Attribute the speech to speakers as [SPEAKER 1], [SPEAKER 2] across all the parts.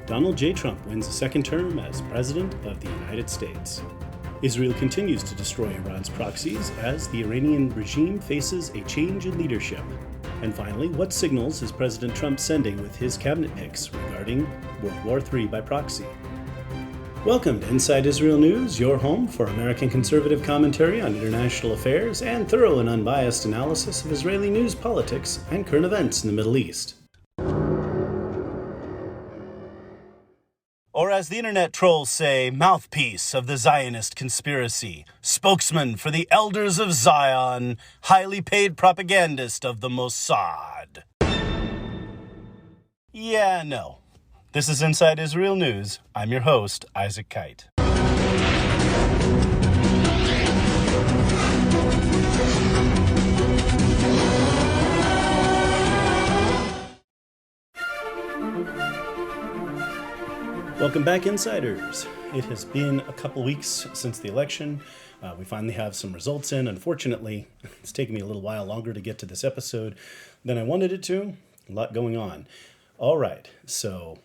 [SPEAKER 1] Donald J. Trump wins a second term as President of the United States. Israel continues to destroy Iran's proxies as the Iranian regime faces a change in leadership. And finally, what signals is President Trump sending with his cabinet picks regarding World War III by proxy? Welcome to Inside Israel News, your home for American conservative commentary on international affairs and thorough and unbiased analysis of Israeli news, politics, and current events in the Middle East. Or as the internet trolls say, mouthpiece of the Zionist conspiracy, spokesman for the elders of Zion, highly paid propagandist of the Mossad. Yeah, no. This is Inside Israel News. I'm your host, Isaac Kite. Welcome back, Insiders. It has been a couple weeks since the election. We finally have some results in. Unfortunately, it's taken me a little while longer to get to this episode than I wanted it to. A lot going on. All right, so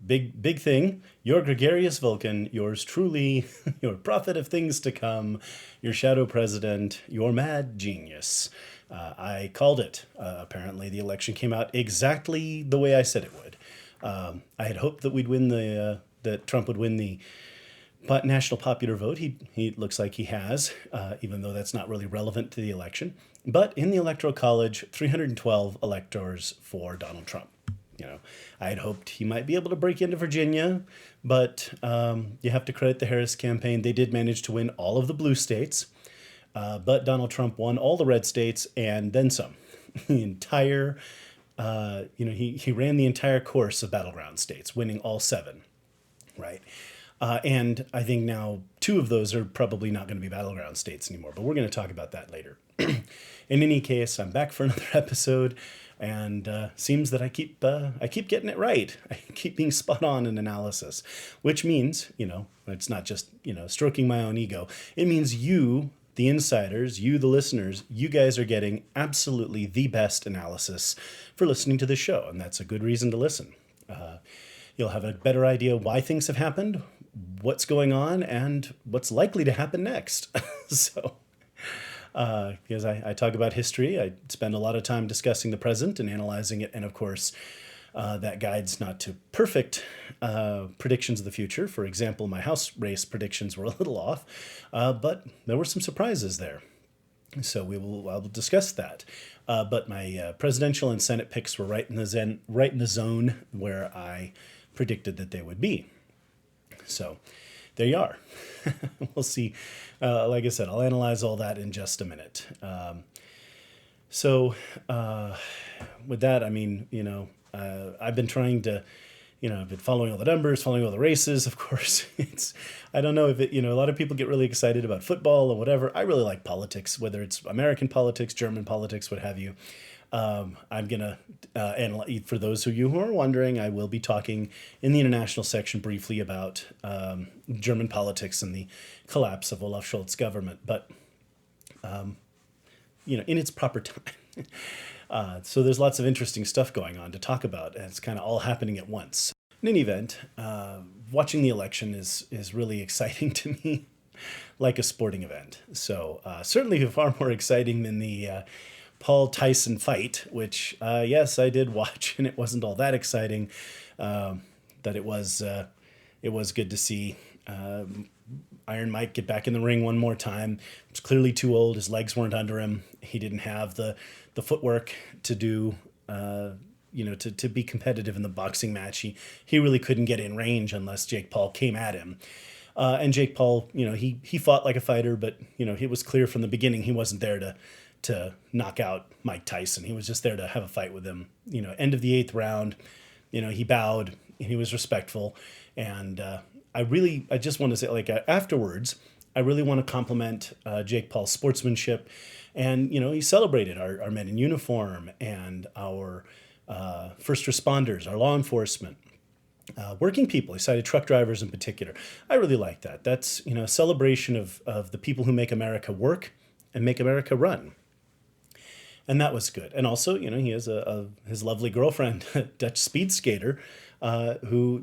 [SPEAKER 1] big thing. Your gregarious Vulcan, yours truly, your prophet of things to come, your shadow president, your mad genius. I called it. Apparently, the election came out exactly the way I said it would. I had hoped that we'd win that Trump would win the national popular vote. He looks like he has, even though that's not really relevant to the election. But in the Electoral College, 312 electors for Donald Trump. I had hoped he might be able to break into Virginia, but you have to credit the Harris campaign. They did manage to win all of the blue states, but Donald Trump won all the red states and then some. The entire he ran the entire course of battleground states, winning all 7, right? And I think now 2 of those are probably not going to be battleground states anymore, but we're going to talk about that later. In any case, I'm back for another episode, and seems that I keep getting it right. I keep being spot on in analysis, which means, it's not just, stroking my own ego. It means you, the insiders, you, the listeners, you guys are getting absolutely the best analysis for listening to the show, and that's a good reason to listen. You'll have a better idea why things have happened, what's going on, and what's likely to happen next. So, because I talk about history, I spend a lot of time discussing the present and analyzing it, and of course, that guides not to perfect predictions of the future. For example, my House race predictions were a little off, but there were some surprises there. So I will discuss that. But my presidential and Senate picks were right in the zone where I predicted that they would be. So there you are. We'll see. Like I said, I'll analyze all that in just a minute. With that, I've been trying to, I've been following all the numbers, following all the races. Of course, I don't know if a lot of people get really excited about football or whatever. I really like politics, whether it's American politics, German politics, what have you. I'm going to analyze, for those of you who are wondering, I will be talking in the international section briefly about German politics and the collapse of Olaf Scholz's government, but, in its proper time. So there's lots of interesting stuff going on to talk about, and it's kind of all happening at once. In any event, watching the election is really exciting to me, like a sporting event. So certainly far more exciting than the Paul Tyson fight, which, yes, I did watch, and it wasn't all that exciting. That it was good to see Iron Mike get back in the ring one more time. He was clearly too old. His legs weren't under him. He didn't have the footwork to do, to be competitive in the boxing match. He really couldn't get in range unless Jake Paul came at him. And Jake Paul, he fought like a fighter, but, it was clear from the beginning he wasn't there to knock out Mike Tyson. He was just there to have a fight with him. End of the 8th round, he bowed, he was respectful. And I just want to say, afterwards, I really want to compliment Jake Paul's sportsmanship. And, he celebrated our men in uniform and our first responders, our law enforcement, working people. He cited truck drivers in particular. I really like that. That's, a celebration of the people who make America work and make America run. And that was good. And also, he has his lovely girlfriend, Dutch speed skater, who,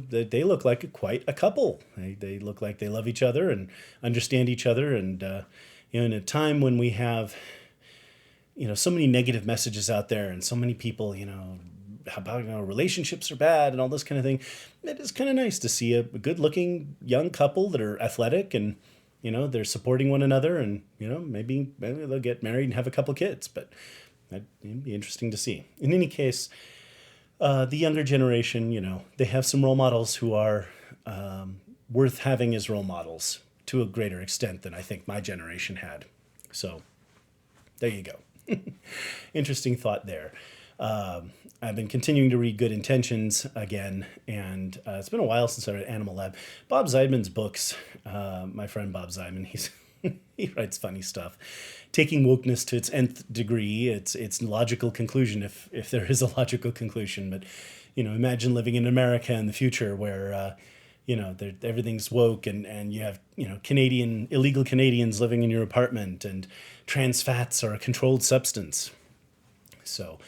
[SPEAKER 1] they look like quite a couple. They look like they love each other and understand each other. And, in a time when we have, so many negative messages out there and so many people, about relationships are bad and all this kind of thing, it is kind of nice to see a good looking young couple that are athletic and, they're supporting one another and, maybe they'll get married and have a couple kids, but that'd be interesting to see. In any case, the younger generation, they have some role models who are worth having as role models to a greater extent than I think my generation had. So there you go. Interesting thought there. I've been continuing to read Good Intentions again, and it's been a while since I read Animal Lab. Bob Zeidman's books, my friend Bob Zeidman, he writes funny stuff. Taking wokeness to its nth degree, its logical conclusion, if there is a logical conclusion. But, imagine living in America in the future where, everything's woke and you have, illegal Canadians living in your apartment and trans fats are a controlled substance. So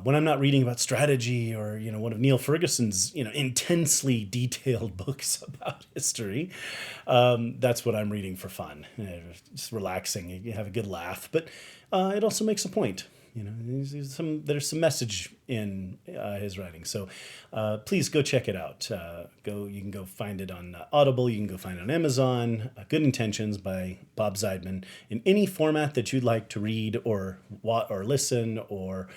[SPEAKER 1] when I'm not reading about strategy or, one of Neil Ferguson's, intensely detailed books about history, that's what I'm reading for fun. Just relaxing. You have a good laugh, but it also makes a point. There's some message in his writing. So please go check it out. You can go find it on Audible. You can go find it on Amazon. Good Intentions by Bob Zeidman in any format that you'd like to read or listen or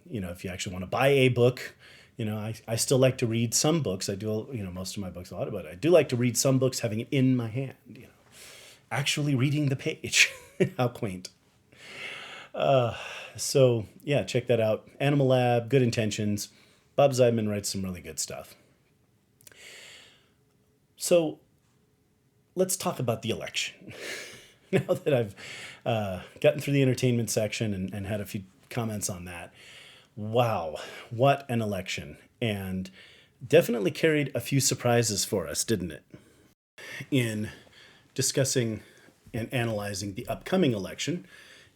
[SPEAKER 1] if you actually want to buy a book. I still like to read some books. I do, most of my books, a lot of it. I do like to read some books having it in my hand, actually reading the page. How quaint. So yeah, check that out. Animal Lab, Good Intentions. Bob Zeidman writes some really good stuff. So let's talk about the election. Now that I've gotten through the entertainment section and had a few comments on that. Wow, what an election. And definitely carried a few surprises for us, didn't it? In discussing and analyzing the upcoming election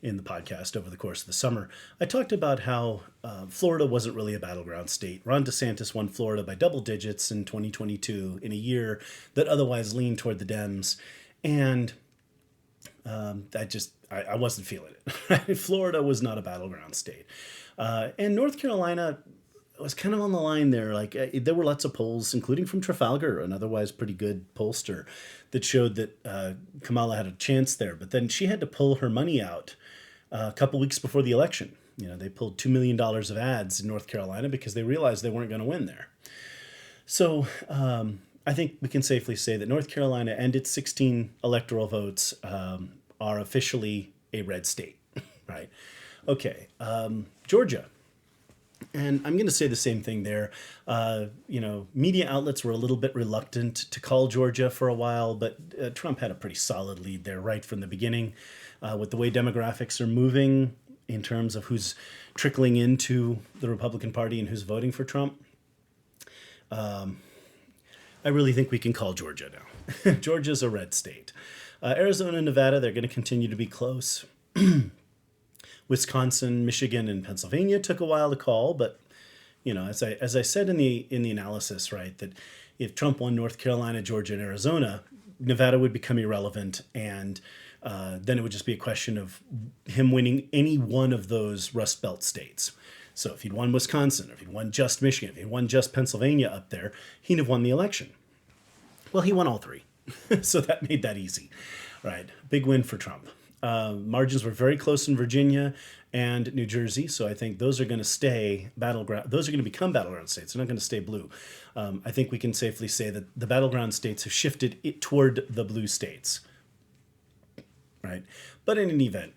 [SPEAKER 1] in the podcast over the course of the summer, I talked about how Florida wasn't really a battleground state. Ron DeSantis won Florida by double digits in 2022 in a year that otherwise leaned toward the Dems. And I wasn't feeling it. Florida was not a battleground state. And North Carolina was kind of on the line there. There were lots of polls, including from Trafalgar, an otherwise pretty good pollster, that showed that Kamala had a chance there. But then she had to pull her money out a couple weeks before the election. They pulled $2 million of ads in North Carolina because they realized they weren't going to win there. So I think we can safely say that North Carolina and its 16 electoral votes are officially a red state, right? Okay, Georgia. And I'm going to say the same thing there. Media outlets were a little bit reluctant to call Georgia for a while, but Trump had a pretty solid lead there right from the beginning. With the way demographics are moving in terms of who's trickling into the Republican Party and who's voting for Trump, I really think we can call Georgia now. Georgia's a red state. Arizona and Nevada, they're going to continue to be close. Wisconsin, Michigan, and Pennsylvania took a while to call, but as I said in the analysis, right, that if Trump won North Carolina, Georgia, and Arizona, Nevada would become irrelevant, and then it would just be a question of him winning any one of those Rust Belt states. So if he'd won Wisconsin, or if he'd won just Michigan, if he'd won just Pennsylvania up there, he'd have won the election. Well, he won all three, so that made that easy, right? Big win for Trump. Margins were very close in Virginia and New Jersey, so I think those are going to stay battleground. Those are going to become battleground states. They're not going to stay blue. I think we can safely say that the battleground states have shifted toward the blue states, right? But in any event,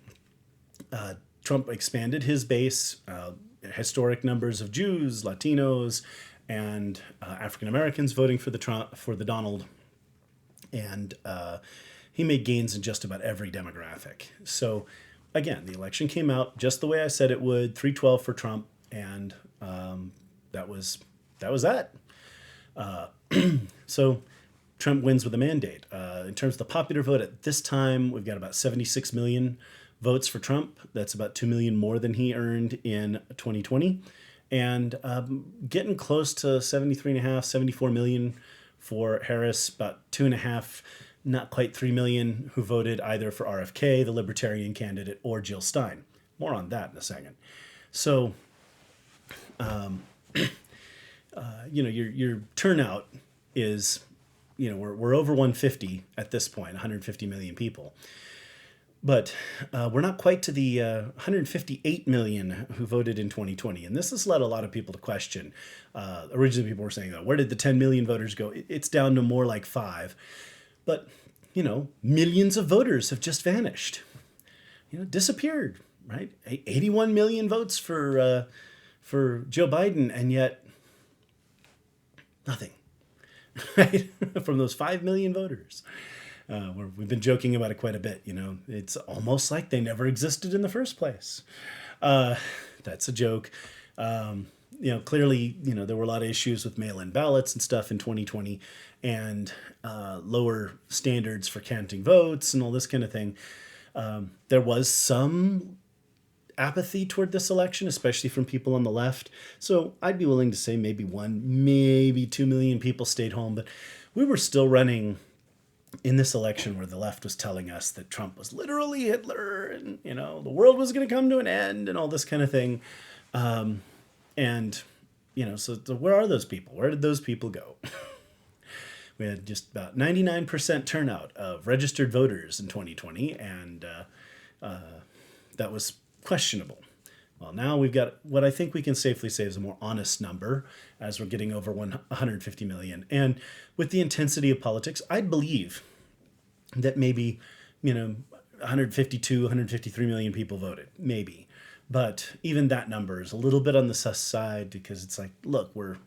[SPEAKER 1] Trump expanded his base, historic numbers of Jews, Latinos, and African Americans voting for the Donald, and he made gains in just about every demographic. So, again, the election came out just the way I said it would, 312 for Trump, and that was that. So Trump wins with a mandate. In terms of the popular vote at this time, we've got about 76 million votes for Trump. That's about 2 million more than he earned in 2020. and getting close to 73.5, 74 million for Harris, about 2.5, not quite 3 million who voted either for RFK, the Libertarian candidate, or Jill Stein. More on that in a second. So, your turnout is, we're over 150 at this point, 150 million people. But we're not quite to the 158 million who voted in 2020. And this has led a lot of people to question. Originally, people were saying, where did the 10 million voters go? It's down to more like 5. But, millions of voters have just vanished, disappeared, right? 81 million votes for Joe Biden, and yet nothing, right? From those 5 million voters. We've been joking about it quite a bit. It's almost like they never existed in the first place. That's a joke. Clearly, there were a lot of issues with mail-in ballots and stuff in 2020, and lower standards for counting votes and all this kind of thing. There was some apathy toward this election, especially from people on the left. So I'd be willing to say maybe 1, maybe 2 million people stayed home, but we were still running in this election where the left was telling us that Trump was literally Hitler and, the world was going to come to an end and all this kind of thing. So where are those people? Where did those people go? We had just about 99% turnout of registered voters in 2020, and that was questionable. Well, now we've got what I think we can safely say is a more honest number as we're getting over 150 million. And with the intensity of politics, I believe that maybe, 152, 153 million people voted, maybe. But even that number is a little bit on the sus side, because it's like, look, we're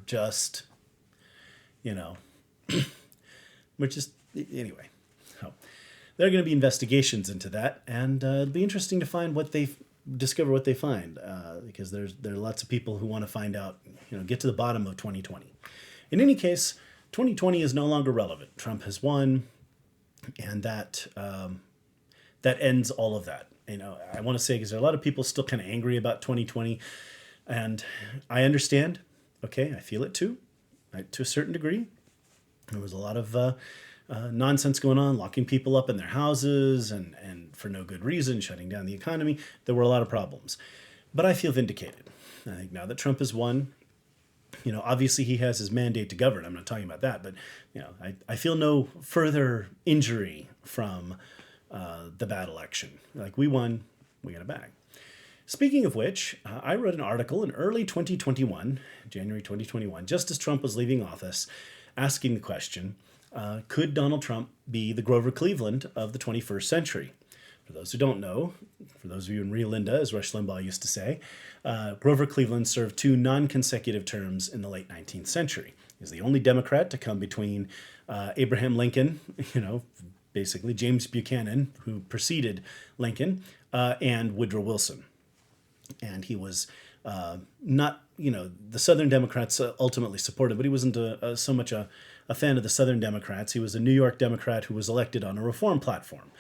[SPEAKER 1] just, anyway. So there are going to be investigations into that, and it'll be interesting to find discover what they find, because there are lots of people who want to find out, get to the bottom of 2020. In any case, 2020 is no longer relevant. Trump has won, and that ends all of that. I want to say, because there are a lot of people still kind of angry about 2020, and I understand. Okay, I feel it too, to a certain degree. There was a lot of nonsense going on, locking people up in their houses and for no good reason, shutting down the economy. There were a lot of problems. But I feel vindicated. I think now that Trump has won, obviously he has his mandate to govern. I'm not talking about that. But, I feel no further injury from the bad election. Like, we won, we got it back. Speaking of which, I wrote an article in early 2021, January 2021, just as Trump was leaving office, asking the question, could Donald Trump be the Grover Cleveland of the 21st century? For those who don't know, for those of you in Rio Linda, as Rush Limbaugh used to say, Grover Cleveland served 2 non-consecutive terms in the late 19th century. He was the only Democrat to come between Abraham Lincoln, basically James Buchanan, who preceded Lincoln, and Woodrow Wilson. And he was not, the Southern Democrats ultimately supported, but he wasn't so much a fan of the Southern Democrats. He was a New York Democrat who was elected on a reform platform.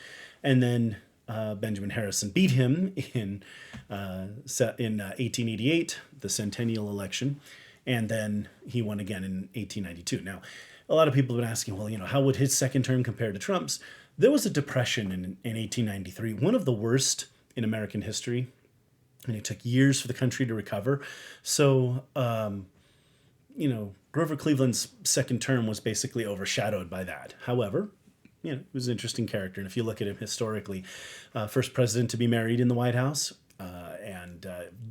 [SPEAKER 1] And then Benjamin Harrison beat him in 1888, the centennial election, and then he won again in 1892. Now, a lot of people have been asking, well, how would his second term compare to Trump's? There was a depression in 1893, one of the worst in American history, and it took years for the country to recover. So, Grover Cleveland's second term was basically overshadowed by that. However, he was an interesting character. And if you look at him historically, first president to be married in the White House, and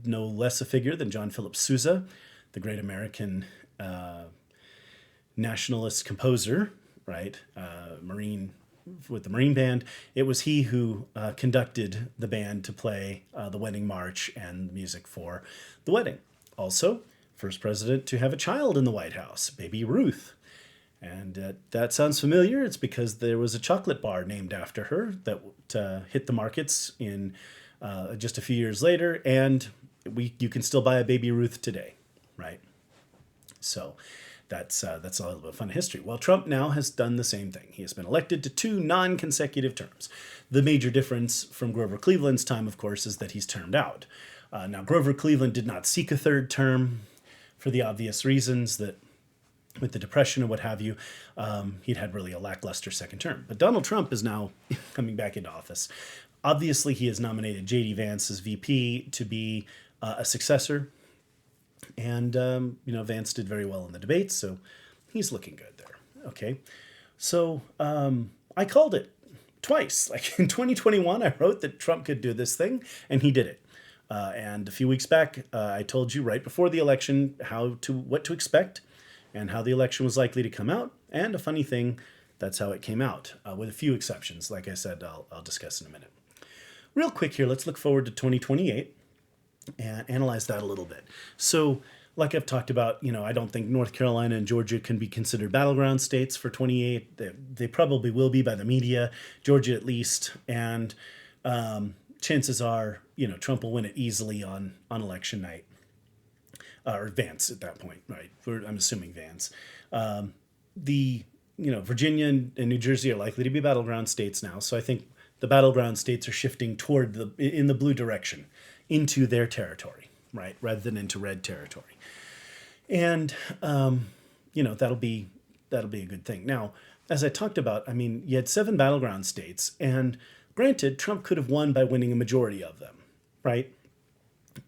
[SPEAKER 1] no less a figure than John Philip Sousa, the great American nationalist composer, right? Marine, with the Marine Band. It was he who conducted the band to play the wedding march and music for the wedding. Also, first president to have a child in the White House, baby Ruth. And that sounds familiar. It's because there was a chocolate bar named after her that hit the markets in just a few years later, and you can still buy a baby Ruth today, right? So that's a little bit of fun history. Well, Trump now has done the same thing. He has been elected to 2 non-consecutive terms. The major difference from Grover Cleveland's time, of course, is that he's termed out. Now, Grover Cleveland did not seek a third term for the obvious reasons that with the Depression and what have you, he'd had really a lackluster second term. But Donald Trump is now coming back into office. Obviously, he has nominated J.D. Vance as VP to be a successor. And, Vance did very well in the debates, so he's looking good there. Okay. So I called it twice. Like in 2021, I wrote that Trump could do this thing, and he did it. And a few weeks back, I told you right before the election what to expect and how the election was likely to come out. And a funny thing, that's how it came out, with a few exceptions. Like I said, I'll discuss in a minute. Real quick here, let's look forward to 2028 and analyze that a little bit. So, like I've talked about, I don't think North Carolina and Georgia can be considered battleground states for 28. They probably will be by the media, Georgia at least. And chances are, Trump will win it easily on election night. Or Vance at that point, right? I'm assuming Vance. Virginia and New Jersey are likely to be battleground states now. So I think the battleground states are shifting in the blue direction into their territory, right? Rather than into red territory. And, that'll be a good thing. Now, as I talked about, you had 7 battleground states, and granted, Trump could have won by winning a majority of them, right?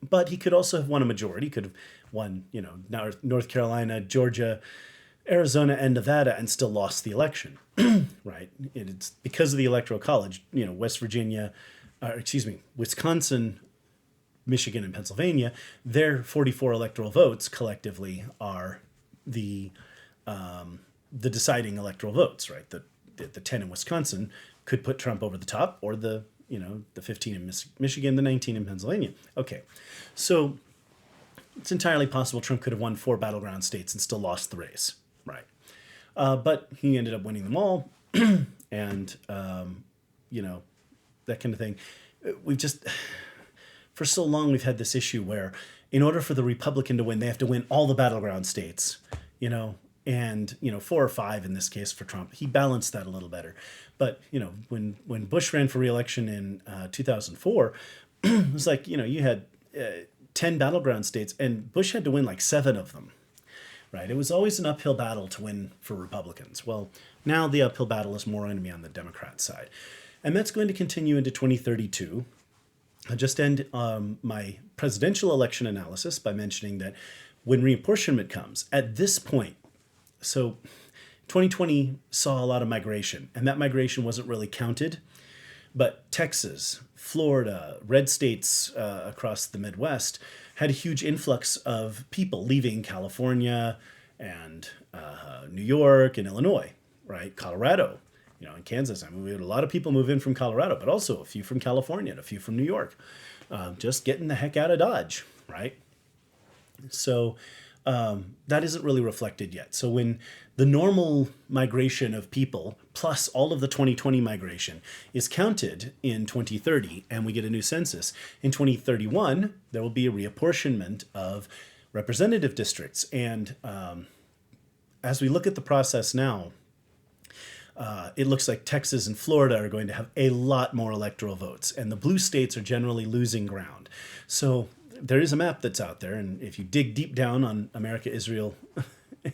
[SPEAKER 1] But he could also have won a majority. He could have won, North Carolina, Georgia, Arizona, and Nevada, and still lost the election, right? It's because of the Electoral College, Wisconsin, Michigan, and Pennsylvania, their 44 electoral votes collectively are the deciding electoral votes, right? The 10 in Wisconsin could put Trump over the top, or the 15 in Michigan, the 19 in Pennsylvania. Okay, so it's entirely possible Trump could have won 4 battleground states and still lost the race, right? But he ended up winning them all, and that kind of thing. For so long, we've had this issue where in order for the Republican to win, they have to win all the battleground states, and 4 or 5 in this case for Trump. He balanced that a little better. But, when Bush ran for re-election in 2004, it was like, you had 10 battleground states, and Bush had to win like 7 of them, right? It was always an uphill battle to win for Republicans. Well, now the uphill battle is more going to be on the Democrat side. And that's going to continue into 2032. I'll just end my presidential election analysis by mentioning that when reapportionment comes, at this point, so 2020 saw a lot of migration, and that migration wasn't really counted, but Texas, Florida, red states across the Midwest had a huge influx of people leaving California and New York and Illinois, right? Colorado, in Kansas. We had a lot of people move in from Colorado, but also a few from California and a few from New York, just getting the heck out of Dodge, right? So that isn't really reflected yet. So when the normal migration of people plus all of the 2020 migration is counted in 2030 and we get a new census, in 2031, there will be a reapportionment of representative districts. And as we look at the process now, it looks like Texas and Florida are going to have a lot more electoral votes, and the blue states are generally losing ground. So there is a map that's out there, and if you dig deep down on America Israel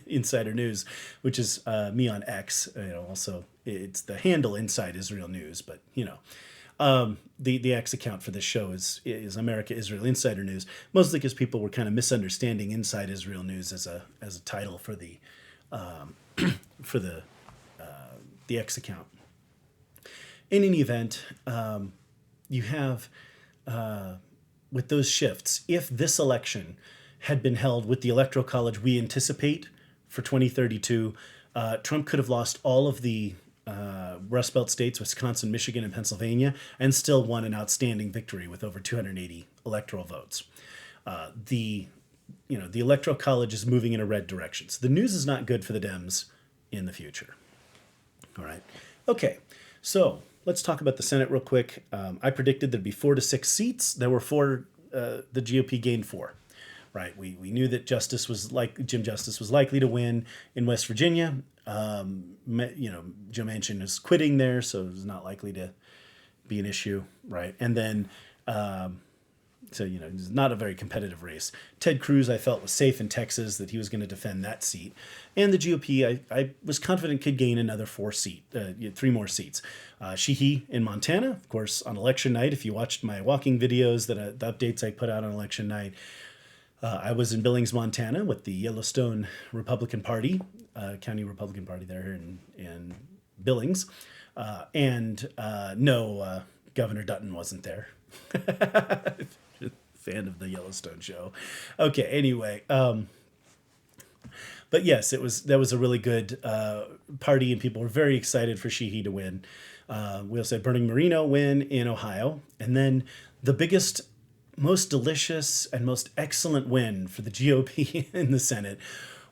[SPEAKER 1] Insider News, which is me on X, also it's the handle Inside Israel News, but the X account for this show is America Israel Insider News, mostly because people were kind of misunderstanding Inside Israel News as a title for the the X account. In any event, you have, with those shifts, if this election had been held with the Electoral College we anticipate for 2032, Trump could have lost all of the Rust Belt states, Wisconsin, Michigan, and Pennsylvania, and still won an outstanding victory with over 280 electoral votes. The Electoral College is moving in a red direction. So the news is not good for the Dems in the future. All right. Okay. So let's talk about the Senate real quick. I predicted there'd be 4 to 6 seats. There were 4. The GOP gained 4. Right. We knew that Jim Justice was likely to win in West Virginia. Joe Manchin is quitting there, so it's not likely to be an issue. Right. And then So, it's not a very competitive race. Ted Cruz, I felt, was safe in Texas, that he was going to defend that seat. And the GOP, I was confident could gain another 3 more seats. Sheehy in Montana, of course, on election night. If you watched my walking videos, the updates I put out on election night, I was in Billings, Montana with the Yellowstone Republican Party, County Republican Party there in Billings. No, Governor Dutton wasn't there. Fan of the Yellowstone show. Okay, anyway. But yes, that was a really good party, and people were very excited for Sheehy to win. We also had Bernie Moreno win in Ohio. And then the biggest, most delicious, and most excellent win for the GOP in the Senate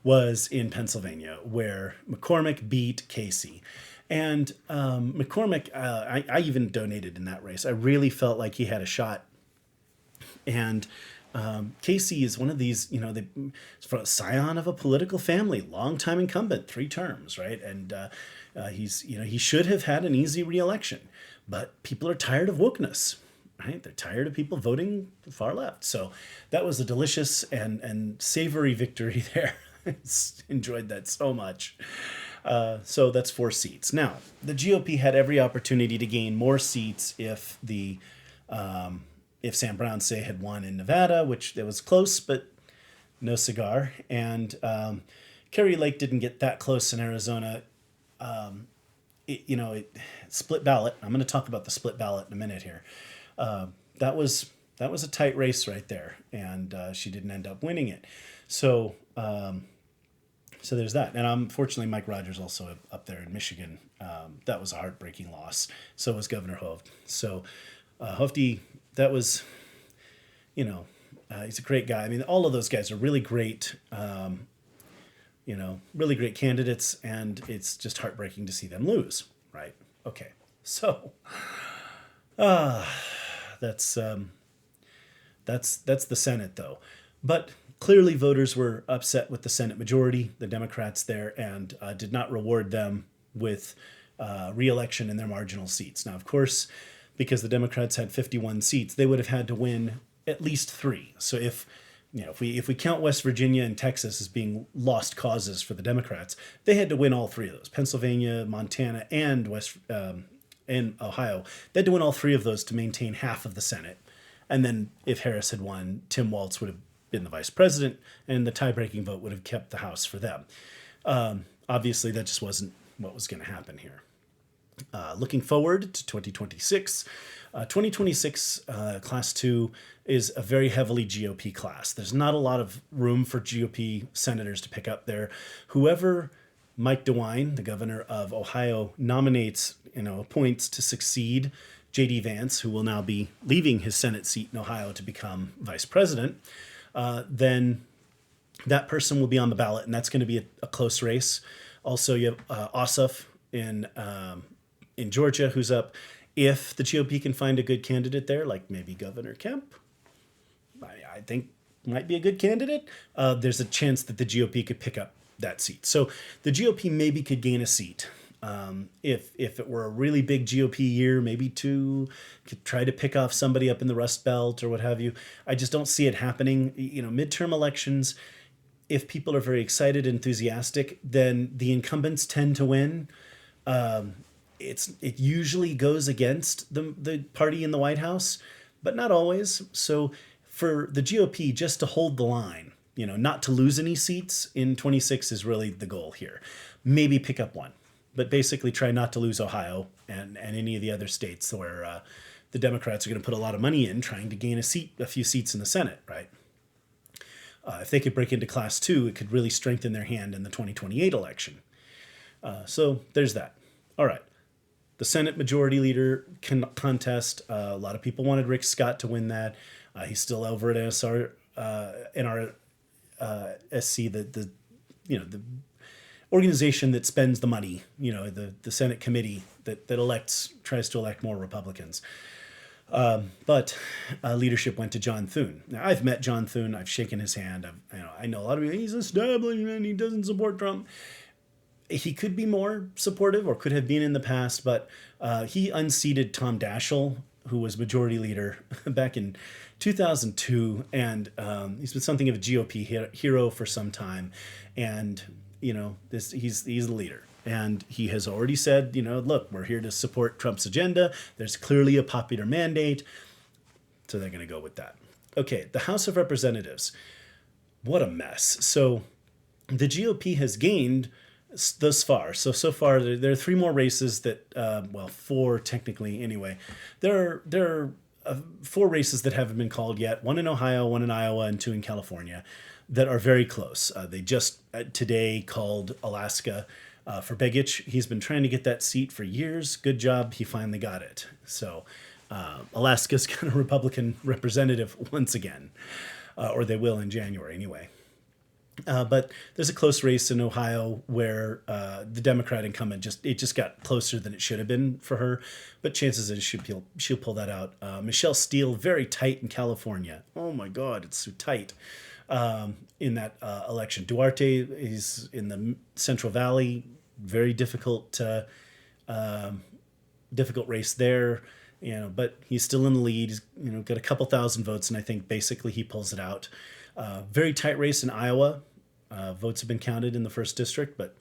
[SPEAKER 1] was in Pennsylvania, where McCormick beat Casey. And McCormick, I even donated in that race. I really felt like he had a shot. And Casey is one of these, from a scion of a political family, longtime incumbent, 3 terms, right? And he should have had an easy reelection, but people are tired of wokeness, right? They're tired of people voting far left. So that was a delicious and savory victory there. I enjoyed that so much. So that's 4 seats. Now, the GOP had every opportunity to gain more seats if Sam Brown, say, had won in Nevada, which it was close, but no cigar. And Kerry Lake didn't get that close in Arizona. Split ballot. I'm going to talk about the split ballot in a minute here. That was a tight race right there, and she didn't end up winning it. So there's that. And unfortunately, Mike Rogers also up there in Michigan. That was a heartbreaking loss. So was Governor Hovde. So Hovde, that was, he's a great guy. I mean, all of those guys are really great, really great candidates, and it's just heartbreaking to see them lose, right? Okay, so that's the Senate, though. But clearly voters were upset with the Senate majority, the Democrats there, and did not reward them with re-election in their marginal seats. Now, of course, because the Democrats had 51 seats, they would have had to win at least 3. So if we count West Virginia and Texas as being lost causes for the Democrats, they had to win all 3 of those: Pennsylvania, Montana, and Ohio. They had to win all 3 of those to maintain half of the Senate. And then if Harris had won, Tim Walz would have been the vice president, and the tie-breaking vote would have kept the House for them. Obviously, that just wasn't what was going to happen here. Looking forward to 2026, 2026 Class 2 is a very heavily GOP class. There's not a lot of room for GOP senators to pick up there. Whoever Mike DeWine, the governor of Ohio, nominates, appoints to succeed J.D. Vance, who will now be leaving his Senate seat in Ohio to become vice president, then that person will be on the ballot, and that's going to be a close race. Also, you have Ossoff in Georgia, who's up. If the GOP can find a good candidate there, like maybe Governor Kemp, I think might be a good candidate, there's a chance that the GOP could pick up that seat. So the GOP maybe could gain a seat. If it were a really big GOP year, maybe 2, could try to pick off somebody up in the Rust Belt or what have you. I just don't see it happening. Midterm elections, if people are very excited, enthusiastic, then the incumbents tend to win. It usually goes against the party in the White House, but not always. So for the GOP, just to hold the line, not to lose any seats in 26 is really the goal here. Maybe pick up 1, but basically try not to lose Ohio and any of the other states where the Democrats are going to put a lot of money in trying to gain a few seats in the Senate, right? If they could break into Class 2, it could really strengthen their hand in the 2028 election. So there's that. All right. The Senate Majority Leader contest, a lot of people wanted Rick Scott to win that. He's still over at NRSC, the organization that spends the money, the Senate committee that tries to elect more Republicans. But leadership went to John Thune. Now, I've met John Thune. I've shaken his hand. I know a lot of people, he's establishment, he doesn't support Trump. He could be more supportive, or could have been in the past, but he unseated Tom Daschle who was majority leader back in 2002, and he's been something of a GOP hero for some time, and he's the leader. And he has already said, look, we're here to support Trump's agenda. There's clearly a popular mandate. So they're going to go with that. Okay, the House of Representatives. What a mess. So the GOP has gained thus far. So far, there are 3 more races that, 4 technically anyway. There are 4 races that haven't been called yet. 1 in Ohio, 1 in Iowa, and 2 in California that are very close. They just today called Alaska for Begich. He's been trying to get that seat for years. Good job. He finally got it. So Alaska's got a Republican representative once again, or they will in January anyway. But there's a close race in Ohio where the Democrat incumbent just got closer than it should have been for her. But chances are she'll pull that out. Michelle Steele, very tight in California. Oh my God, it's so tight in that election. Duarte is in the Central Valley. Very difficult race there, but he's still in the lead. He's got a couple thousand votes, and I think basically he pulls it out. Very tight race in Iowa. Votes have been counted in the first district, but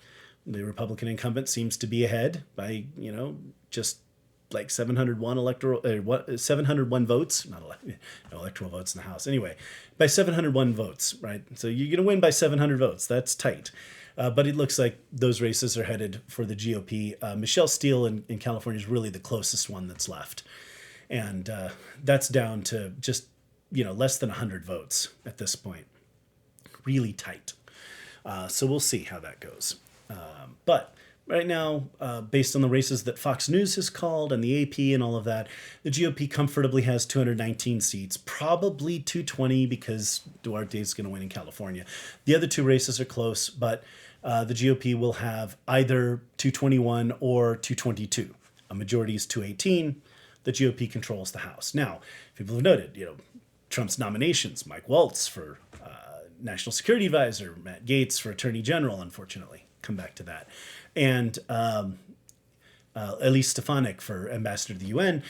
[SPEAKER 1] the Republican incumbent seems to be ahead by just like 701 votes, not electoral votes in the House. Anyway, by 701 votes, right? So you're going to win by 700 votes. That's tight. But it looks like those races are headed for the GOP. Michelle Steele in California is really the closest one that's left. And that's down to just, less than 100 votes at this point. Really tight. So we'll see how that goes. But right now, based on the races that Fox News has called and the AP and all of that, the GOP comfortably has 219 seats, probably 220 because Duarte is going to win in California. The other 2 races are close, but the GOP will have either 221 or 222. A majority is 218. The GOP controls the House. Now, people have noted, Trump's nominations, Mike Waltz for National Security Advisor, Matt Gaetz for Attorney General, unfortunately. Come back to that. And Elise Stefanik for Ambassador to the UN.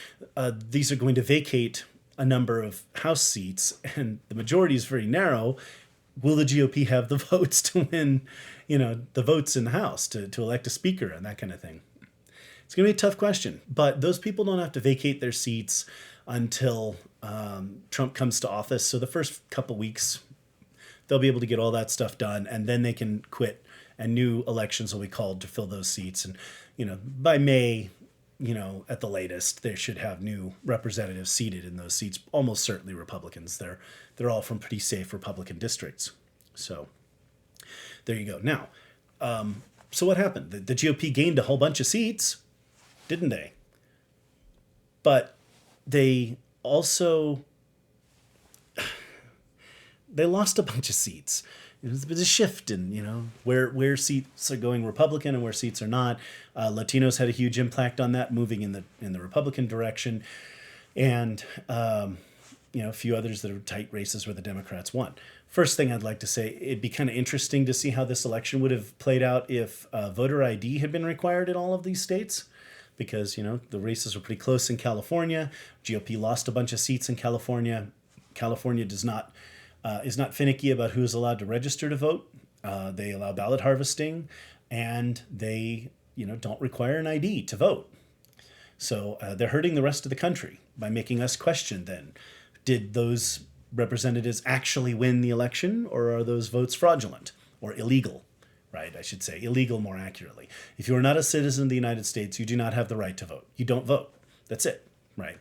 [SPEAKER 1] These are going to vacate a number of House seats, and the majority is very narrow. Will the GOP have the votes to win, the votes in the House to elect a speaker and that kind of thing? It's going to be a tough question, but those people don't have to vacate their seats until Trump comes to office. So the first couple weeks, they'll be able to get all that stuff done, and then they can quit, and new elections will be called to fill those seats. And, by May, at the latest, they should have new representatives seated in those seats, almost certainly Republicans. They're all from pretty safe Republican districts. So there you go. Now, so what happened? The GOP gained a whole bunch of seats, didn't they? But they also they lost a bunch of seats. There's a shift in, where seats are going Republican and where seats are not. Latinos had a huge impact on that, moving in the Republican direction. And, a few others that are tight races where the Democrats won. First thing I'd like to say, it'd be kind of interesting to see how this election would have played out if voter ID had been required in all of these states. Because, the races were pretty close in California. GOP lost a bunch of seats in California. California is not finicky about who is allowed to register to vote. They allow ballot harvesting, and they, don't require an ID to vote. So they're hurting the rest of the country by making us question then, did those representatives actually win the election, or are those votes fraudulent or illegal? Right, I should say illegal more accurately. If you are not a citizen of the United States, you do not have the right to vote. You don't vote. That's it, right?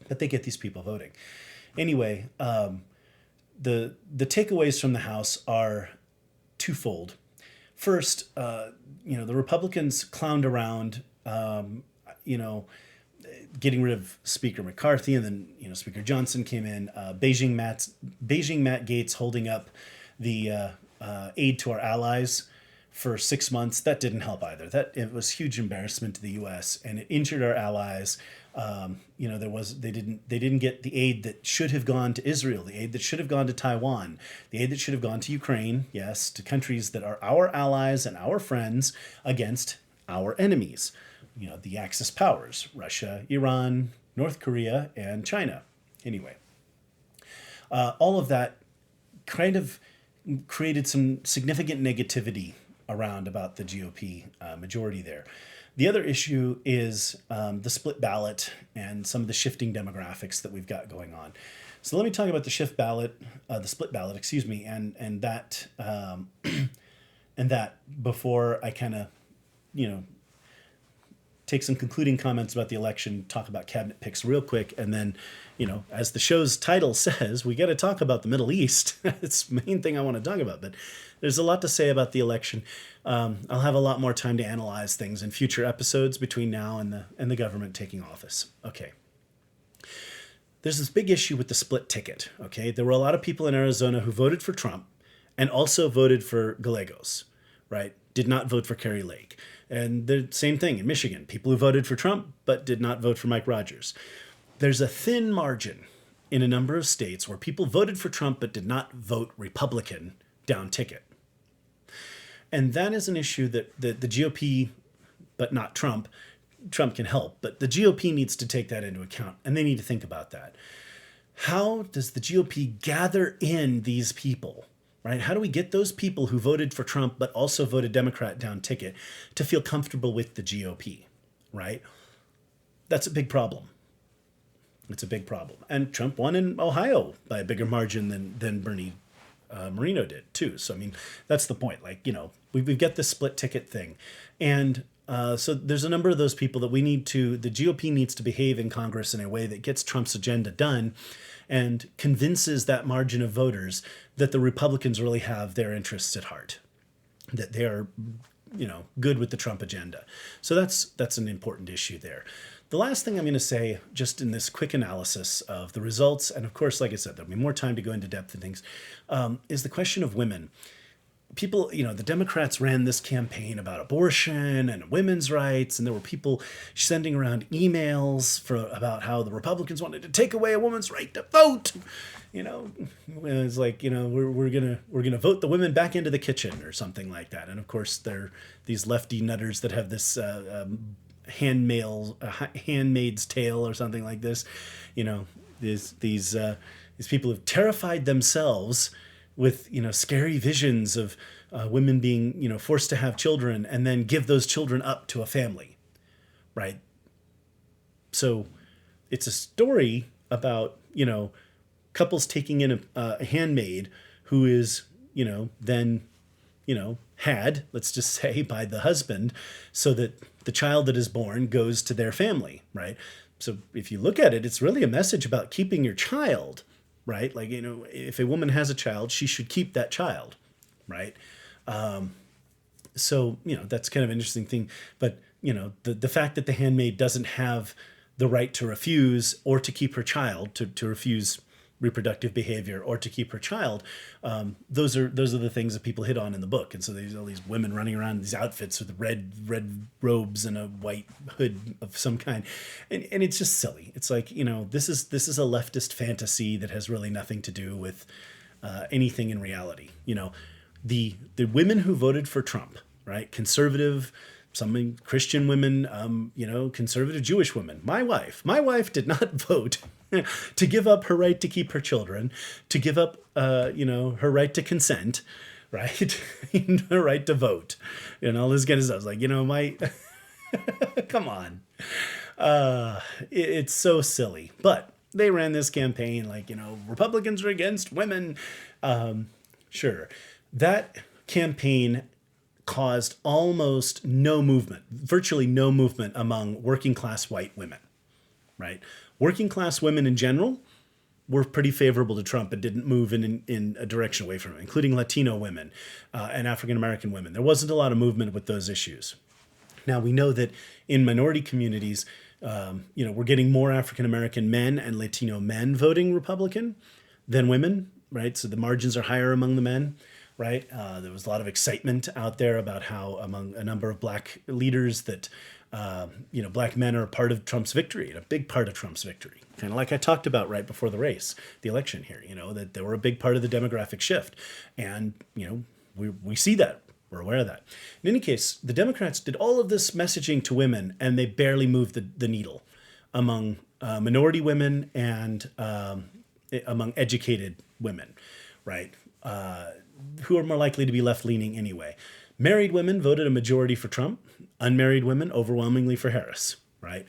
[SPEAKER 1] But they get these people voting. Anyway, the takeaways from the House are twofold. First, the Republicans clowned around, getting rid of Speaker McCarthy, and then Speaker Johnson came in. Beijing Matt Gaetz holding up the aid to our allies for 6 months. That didn't help either. It was huge embarrassment to the U.S. and it injured our allies. They didn't get the aid that should have gone to Israel, the aid that should have gone to Taiwan, the aid that should have gone to Ukraine, yes, to countries that are our allies and our friends against our enemies. The Axis powers, Russia, Iran, North Korea, and China. Anyway, all of that kind of created some significant negativity around about the GOP majority there. The other issue is the split ballot and some of the shifting demographics that we've got going on. So let me talk about the split ballot, excuse me, and that and that before I kind of, take some concluding comments about the election, talk about cabinet picks real quick, and then, as the show's title says, we got to talk about the Middle East. It's the main thing I want to talk about, but there's a lot to say about the election. I'll have a lot more time to analyze things in future episodes between now and the government taking office. Okay. There's this big issue with the split ticket, okay? There were a lot of people in Arizona who voted for Trump and also voted for Gallegos, right? Did not vote for Kari Lake. And the same thing in Michigan. People who voted for Trump but did not vote for Mike Rogers. There's a thin margin in a number of states where people voted for Trump but did not vote Republican down ticket. And that is an issue that the GOP, but not Trump can help, but the GOP needs to take that into account, and they need to think about that. How does the GOP gather in these people, right? How do we get those people who voted for Trump but also voted Democrat down ticket to feel comfortable with the GOP, right? That's a big problem. It's a big problem. And Trump won in Ohio by a bigger margin than Bernie Moreno did too. So, I mean, that's the point. Like, we've got this split ticket thing. And so there's a number of those people that the GOP needs to behave in Congress in a way that gets Trump's agenda done and convinces that margin of voters that the Republicans really have their interests at heart, that they are, good with the Trump agenda. So that's an important issue there. The last thing I'm going to say, just in this quick analysis of the results, and of course, like I said, there'll be more time to go into depth in things, is the question of women. People, the Democrats ran this campaign about abortion and women's rights, and there were people sending around emails about how the Republicans wanted to take away a woman's right to vote. It's like, we're gonna vote the women back into the kitchen or something like that. And of course, they're these lefty nutters that have this Handmaid's Tale or something like this. These people have terrified themselves with scary visions of women being forced to have children and then give those children up to a family, right? So it's a story about couples taking in a handmaid who is then had, let's just say, by the husband, so that the child that is born goes to their family, right? So if you look at it, it's really a message about keeping your child, right? Like, if a woman has a child, she should keep that child, right? So, that's kind of an interesting thing. But, the fact that the handmaid doesn't have the right to refuse or to keep her child, to refuse reproductive behavior or to keep her child, those are the things that people hit on in the book. And so there's all these women running around in these outfits with red robes and a white hood of some kind, and it's just silly. It's like, this is a leftist fantasy that has really nothing to do with anything in reality. The women who voted for Trump, right, conservative, some Christian women, conservative Jewish women. My wife did not vote to give up her right to keep her children, to give up, her right to consent, right? Her right to vote, and all this kind of stuff. It's like, come on. It's so silly. But they ran this campaign like, Republicans are against women. Sure. That campaign caused almost no movement, virtually no movement among working class white women, right? Working class women in general were pretty favorable to Trump and didn't move in a direction away from him, including Latino women and African-American women. There wasn't a lot of movement with those issues. Now, we know that in minority communities, we're getting more African-American men and Latino men voting Republican than women, right? So the margins are higher among the men. Right. There was a lot of excitement out there about how among a number of black leaders that, black men are a part of Trump's victory, and a big part of Trump's victory. Kind of like I talked about right before the election here, that they were a big part of the demographic shift. And, we see that. We're aware of that. In any case, the Democrats did all of this messaging to women, and they barely moved the needle among minority women and among educated women, right? Who are more likely to be left-leaning anyway. Married women voted a majority for Trump. Unmarried women overwhelmingly for Harris, right?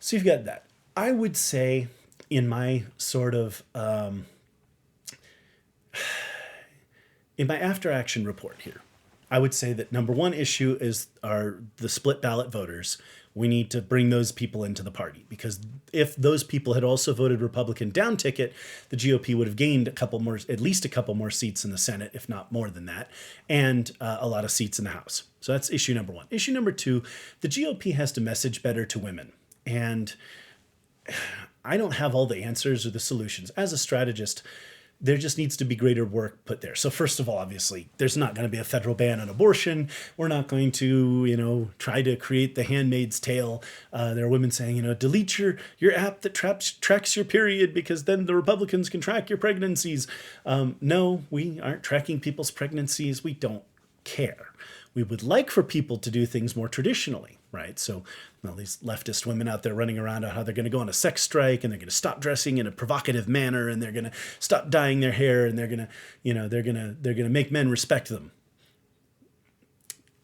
[SPEAKER 1] So you've got that. I would say in my sort of in my after-action report here, I would say that number one issue are the split ballot voters. We need to bring those people into the party, because if those people had also voted Republican down ticket, the GOP would have gained at least a couple more seats in the Senate, if not more than that, and a lot of seats in the House. So that's issue number one. Issue number two, the GOP has to message better to women. And I don't have all the answers or the solutions. As a strategist, there just needs to be greater work put there. So first of all, obviously, there's not going to be a federal ban on abortion. We're not going to, try to create the Handmaid's Tale. There are women saying, delete your app that tracks your period, because then the Republicans can track your pregnancies. No, we aren't tracking people's pregnancies. We don't care. We would like for people to do things more traditionally, right? So these leftist women out there running around on how they're going to go on a sex strike, and they're going to stop dressing in a provocative manner, and they're going to stop dyeing their hair, and they're going to make men respect them.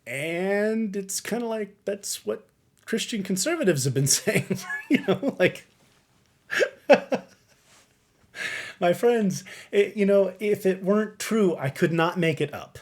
[SPEAKER 1] And it's kind of like that's what Christian conservatives have been saying, my friends, if it weren't true, I could not make it up.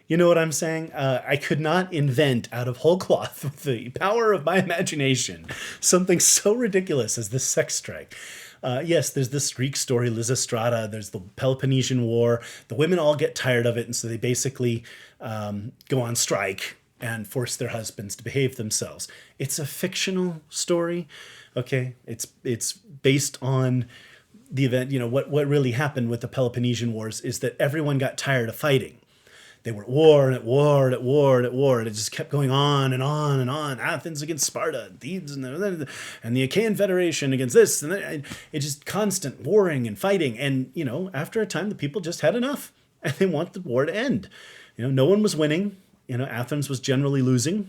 [SPEAKER 1] You know what I'm saying? I could not invent out of whole cloth with the power of my imagination something so ridiculous as this sex strike. Yes, there's this Greek story, Lysistrata, there's the Peloponnesian War. The women all get tired of it, and so they basically go on strike and force their husbands to behave themselves. It's a fictional story, okay? It's based on the event. What really happened with the Peloponnesian Wars is that everyone got tired of fighting. They were at war and at war and at war and at war, and it just kept going on and on and on. Athens against Sparta, Thebes and the Achaean Federation against this, and it just constant warring and fighting. And after a time, the people just had enough, and they want the war to end. No one was winning. Athens was generally losing.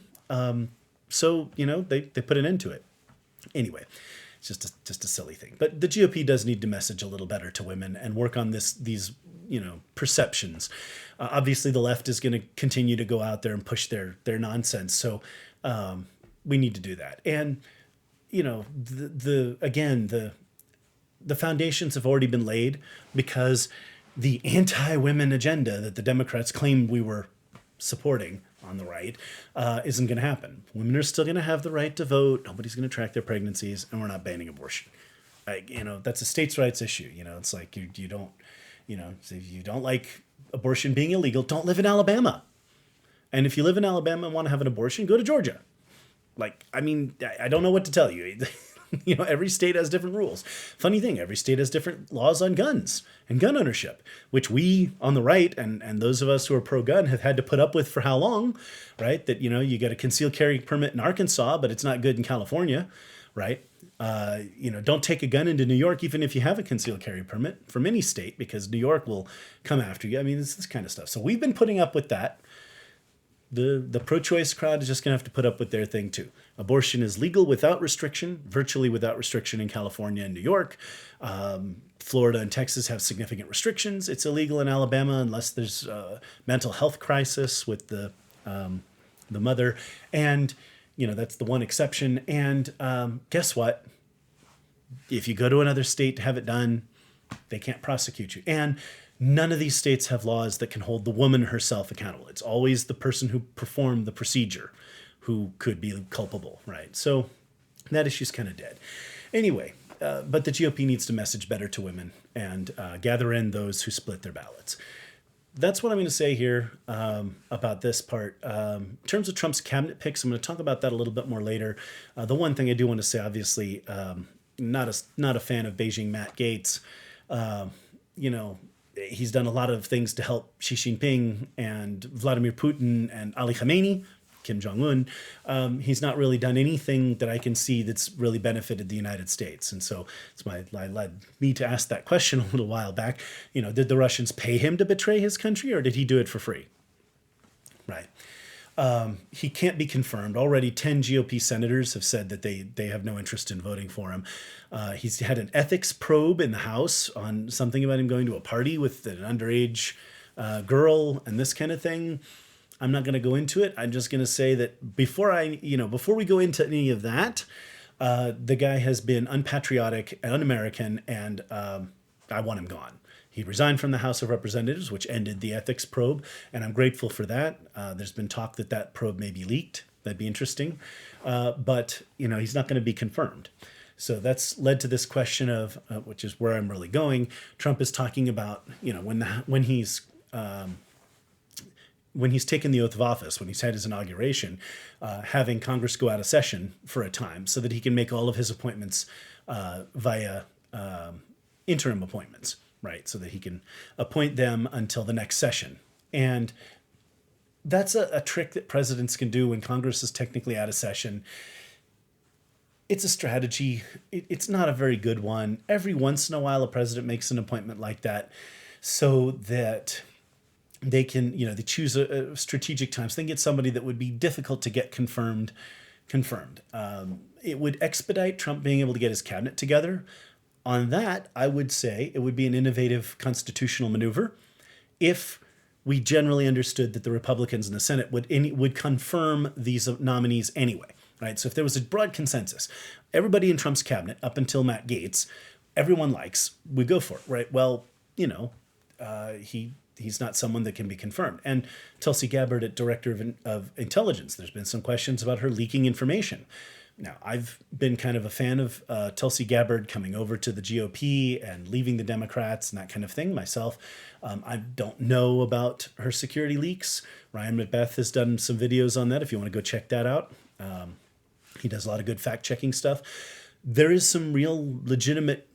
[SPEAKER 1] So they put an end to it. Anyway, it's just a silly thing. But the GOP does need to message a little better to women and work on these perceptions. Obviously, the left is going to continue to go out there and push their nonsense. So we need to do that. And the foundations have already been laid, because the anti-women agenda that the Democrats claimed we were supporting on the right isn't going to happen. Women are still going to have the right to vote. Nobody's going to track their pregnancies, and we're not banning abortion. That's a states' rights issue. It's like you don't. If you don't like abortion being illegal, don't live in Alabama. And if you live in Alabama and want to have an abortion, go to Georgia. I don't know what to tell you. Every state has different rules. Funny thing, every state has different laws on guns and gun ownership, which we on the right and those of us who are pro-gun have had to put up with for how long, right? That, you get a concealed carry permit in Arkansas, but it's not good in California, right? Don't take a gun into New York, even if you have a concealed carry permit from any state, because New York will come after you. It's this kind of stuff. So we've been putting up with that. The pro-choice crowd is just going to have to put up with their thing too. Abortion is legal without restriction, virtually without restriction in California and New York. Florida and Texas have significant restrictions. It's illegal in Alabama unless there's a mental health crisis with the mother. And that's the one exception. And guess what? If you go to another state to have it done, they can't prosecute you. And none of these states have laws that can hold the woman herself accountable. It's always the person who performed the procedure who could be culpable, right? So that issue's kind of dead. Anyway, but the GOP needs to message better to women and gather in those who split their ballots. That's what I'm going to say here about this part. In terms of Trump's cabinet picks, I'm going to talk about that a little bit more later. The one thing I do want to say, obviously, not a fan of Beijing Matt Gaetz. He's done a lot of things to help Xi Jinping and Vladimir Putin and Ali Khameini, Kim Jong-un. He's not really done anything that I can see that's really benefited the United States. And so it's led me to ask that question a little while back. Did the Russians pay him to betray his country, or did he do it for free? Right. He can't be confirmed. Already 10 GOP senators have said that they have no interest in voting for him. He's had an ethics probe in the House on something about him going to a party with an underage girl and this kind of thing. I'm not going to go into it. I'm just going to say that before we go into any of that, the guy has been unpatriotic, un-American, and I want him gone. He resigned from the House of Representatives, which ended the ethics probe, and I'm grateful for that. There's been talk that probe may be leaked. That'd be interesting. But he's not going to be confirmed. So that's led to this question of, which is where I'm really going. Trump is talking about, when he's taken the oath of office, when he's had his inauguration, having Congress go out of session for a time so that he can make all of his appointments via interim appointments, right? So that he can appoint them until the next session. And that's a trick that presidents can do when Congress is technically out of session. It's a strategy. It's not a very good one. Every once in a while, a president makes an appointment like that so that they can, they choose a strategic times. They can get somebody that would be difficult to get confirmed. It would expedite Trump being able to get his cabinet together. On that, I would say it would be an innovative constitutional maneuver if we generally understood that the Republicans in the Senate would confirm these nominees anyway, right? So if there was a broad consensus, everybody in Trump's cabinet, up until Matt Gaetz, everyone likes, we go for it, right? Well, he's not someone that can be confirmed. And Tulsi Gabbard, at Director of Intelligence, there's been some questions about her leaking information. Now, I've been kind of a fan of Tulsi Gabbard coming over to the GOP and leaving the Democrats and that kind of thing myself. I don't know about her security leaks. Ryan Macbeth has done some videos on that if you want to go check that out. He does a lot of good fact-checking stuff. There is some real legitimate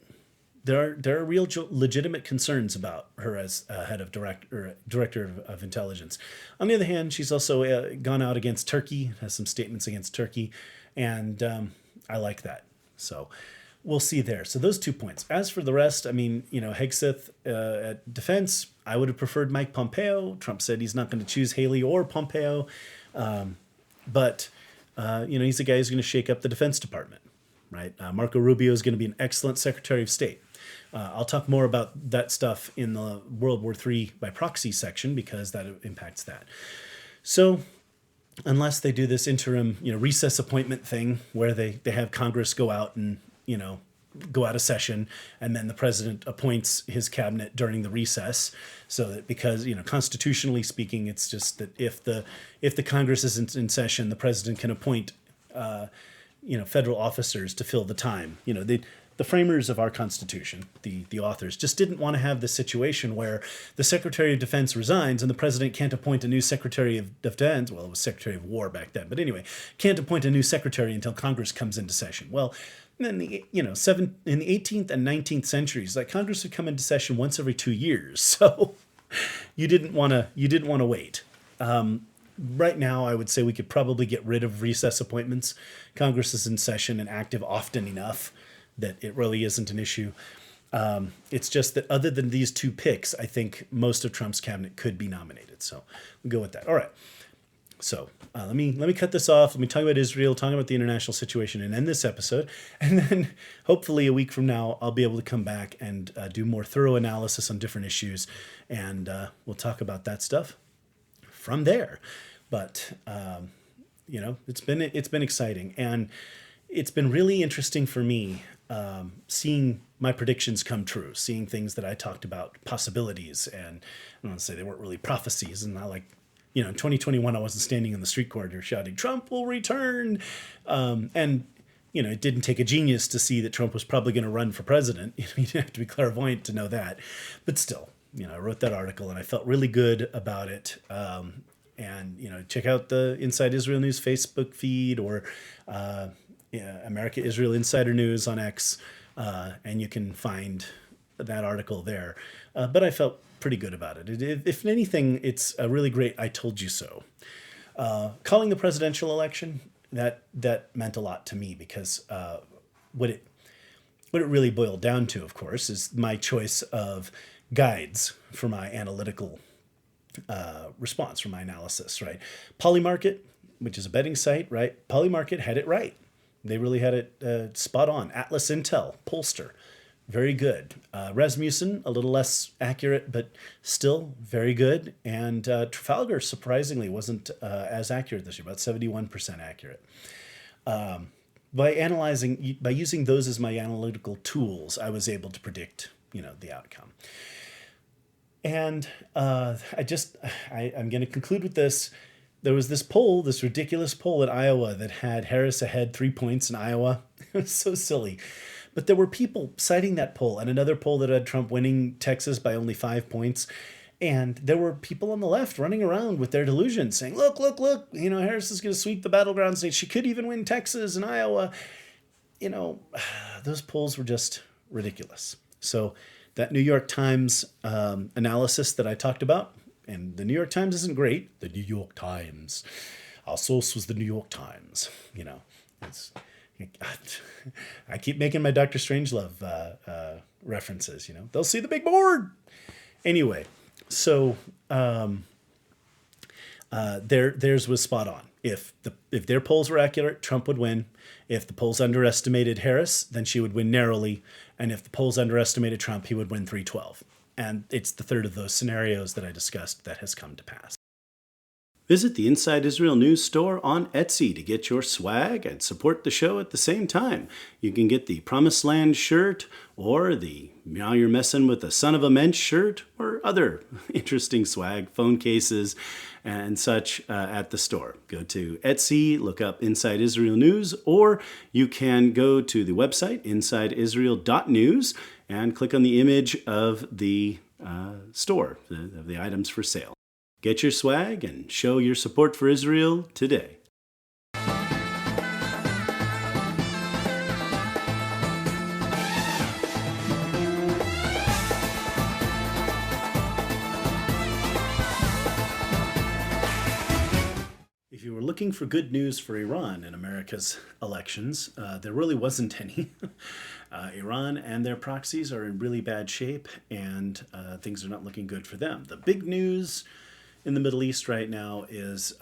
[SPEAKER 1] legitimate concerns about her as head of director of intelligence. On the other hand, she's also gone out against Turkey, has some statements against Turkey, and I like that. So we'll see there. So those 2 points. As for the rest, Hegseth at defense, I would have preferred Mike Pompeo. Trump said he's not going to choose Haley or Pompeo, but he's the guy who's going to shake up the Defense Department, right? Marco Rubio is going to be an excellent Secretary of State. I'll talk more about that stuff in the World War III by proxy section because that impacts that. So unless they do this interim, recess appointment thing where they have Congress go out and, go out of session and then the president appoints his cabinet during the recess so that because, constitutionally speaking, it's just that if the Congress isn't in session, the president can appoint, federal officers to fill the time. The framers of our Constitution, the authors, just didn't want to have the situation where the Secretary of Defense resigns and the president can't appoint a new Secretary of Defense. Well, it was Secretary of War back then, but anyway, can't appoint a new secretary until Congress comes into session. Well, in the 18th and 19th centuries, like Congress would come into session once every 2 years, so you didn't want to wait. Right now, I would say we could probably get rid of recess appointments. Congress is in session and active often enough that it really isn't an issue. It's just that other than these 2 picks, I think most of Trump's cabinet could be nominated. So we'll go with that. All right. So let me cut this off. Let me talk about Israel, talk about the international situation, and end this episode. And then hopefully a week from now, I'll be able to come back and do more thorough analysis on different issues, and we'll talk about that stuff from there. But it's been exciting, and it's been really interesting for me seeing my predictions come true, seeing things that I talked about, possibilities, and I don't want to say they weren't really prophecies, and not like, in 2021 I wasn't standing in the street corner shouting, Trump will return, and it didn't take a genius to see that Trump was probably going to run for president. You didn't have to be clairvoyant to know that, but still, I wrote that article and I felt really good about it. And check out the Inside Israel News Facebook feed or America Israel Insider News on X, and you can find that article there. But I felt pretty good about it. If anything, it's a really great I told you so. Calling the presidential election, that meant a lot to me because what it really boiled down to, of course, is my choice of guides for my analytical response from my analysis, right? Polymarket, which is a betting site, right? Polymarket had it right. They really had it spot on. Atlas Intel, Polster, very good. Rasmussen, a little less accurate, but still very good. And Trafalgar, surprisingly, wasn't as accurate this year, about 71% accurate. By using those as my analytical tools, I was able to predict, the outcome. And I'm going to conclude with this. There was this poll, this ridiculous poll in Iowa that had Harris ahead 3 points in Iowa. It was so silly. But there were people citing that poll and another poll that had Trump winning Texas by only 5 points. And there were people on the left running around with their delusions saying, look, Harris is going to sweep the battleground states. She could even win Texas and Iowa. Those polls were just ridiculous. So that New York Times analysis that I talked about, and the New York Times isn't great. The New York Times. Our source was the New York Times. I keep making my Dr. Strangelove references. They'll see the big board. Anyway, so theirs was spot on. If their polls were accurate, Trump would win. If the polls underestimated Harris, then she would win narrowly. And if the polls underestimated Trump, he would win 312. And it's the third of those scenarios that I discussed that has come to pass. Visit the Inside Israel News store on Etsy to get your swag and support the show at the same time. You can get the Promised Land shirt or the Now You're Messing with the Son of a Mensch shirt or other interesting swag, phone cases, and such at the store. Go to Etsy, look up Inside Israel News, or you can go to the website, insideisrael.news, and click on the image of the store, of the items for sale. Get your swag and show your support for Israel today. If you were looking for good news for Iran in America's elections, there really wasn't any. Iran and their proxies are in really bad shape, and things are not looking good for them. The big news in the Middle East right now is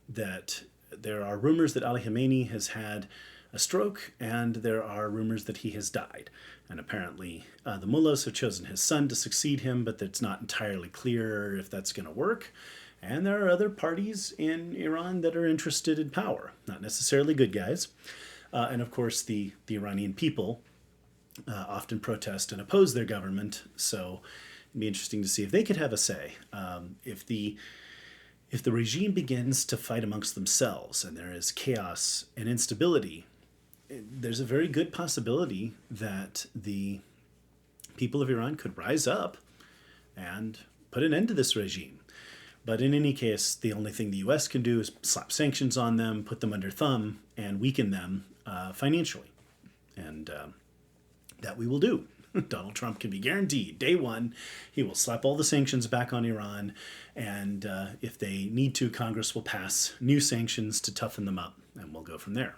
[SPEAKER 1] that there are rumors that Ali Khameini has had a stroke, and there are rumors that he has died. And apparently the mullahs have chosen his son to succeed him, but it's not entirely clear if that's going to work. And there are other parties in Iran that are interested in power, not necessarily good guys. And of course, the Iranian people often protest and oppose their government. So it'd be interesting to see if they could have a say. If the regime begins to fight amongst themselves and there is chaos and instability, there's a very good possibility that the people of Iran could rise up and put an end to this regime. But in any case, the only thing the U.S. can do is slap sanctions on them, put them under thumb, and weaken them financially. And that we will do. Donald Trump can be guaranteed, day one, he will slap all the sanctions back on Iran. And if they need to, Congress will pass new sanctions to toughen them up, and we'll go from there.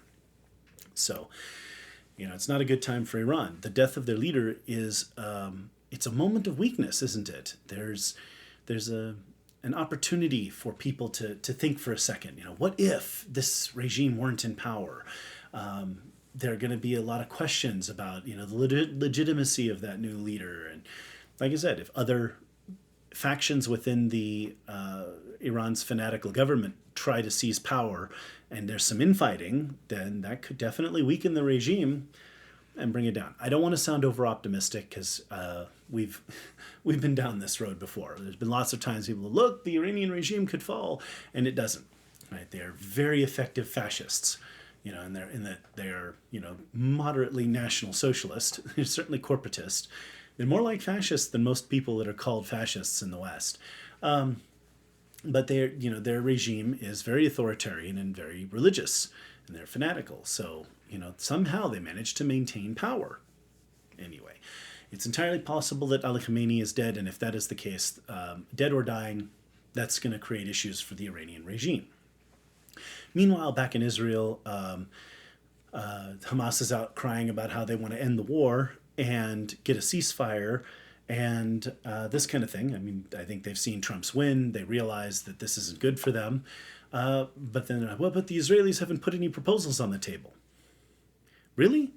[SPEAKER 1] So, it's not a good time for Iran. The death of their leader is, it's a moment of weakness, isn't it? There's an opportunity for people to think for a second, what if this regime weren't in power? There are going to be a lot of questions about, the legitimacy of that new leader. And like I said, if other factions within the Iran's fanatical government try to seize power and there's some infighting, then that could definitely weaken the regime and bring it down. I don't want to sound over-optimistic because we've been down this road before. There's been lots of times people look, the Iranian regime could fall, and it doesn't. Right? They are very effective fascists, and they are moderately national socialist. They're certainly corporatist. They're more like fascists than most people that are called fascists in the West. But their regime is very authoritarian and very religious, and they're fanatical. So somehow they managed to maintain power. Anyway, it's entirely possible that Ali Khameini is dead, and if that is the case, dead or dying, that's going to create issues for the Iranian regime. Meanwhile, back in Israel, Hamas is out crying about how they want to end the war and get a ceasefire and this kind of thing. I mean, I think they've seen Trump's win. They realize that this isn't good for them. But then, well, but the Israelis haven't put any proposals on the table. Really?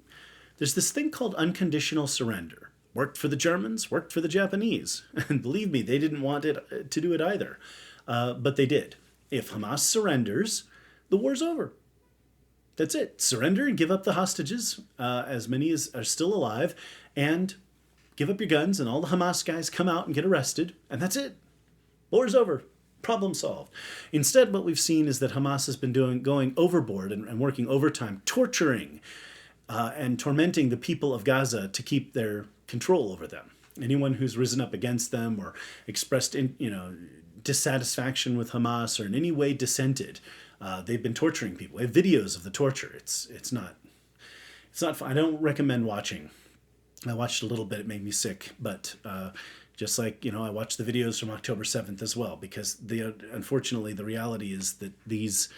[SPEAKER 1] There's this thing called unconditional surrender. Worked for the Germans, worked for the Japanese. And believe me, they didn't want it to do it either. But they did. If Hamas surrenders, the war's over. That's it. Surrender and give up the hostages, as many as are still alive, and give up your guns, and all the Hamas guys come out and get arrested, and that's it. War's over. Problem solved. Instead, what we've seen is that Hamas has been going overboard and working overtime, torturing and tormenting the people of Gaza to keep their control over them. Anyone who's risen up against them or expressed, dissatisfaction with Hamas or in any way dissented, they've been torturing people. We have videos of the torture. It's not fun. I don't recommend watching. I watched a little bit. It made me sick, but just like I watched the videos from October 7th as well, because unfortunately the reality is that these,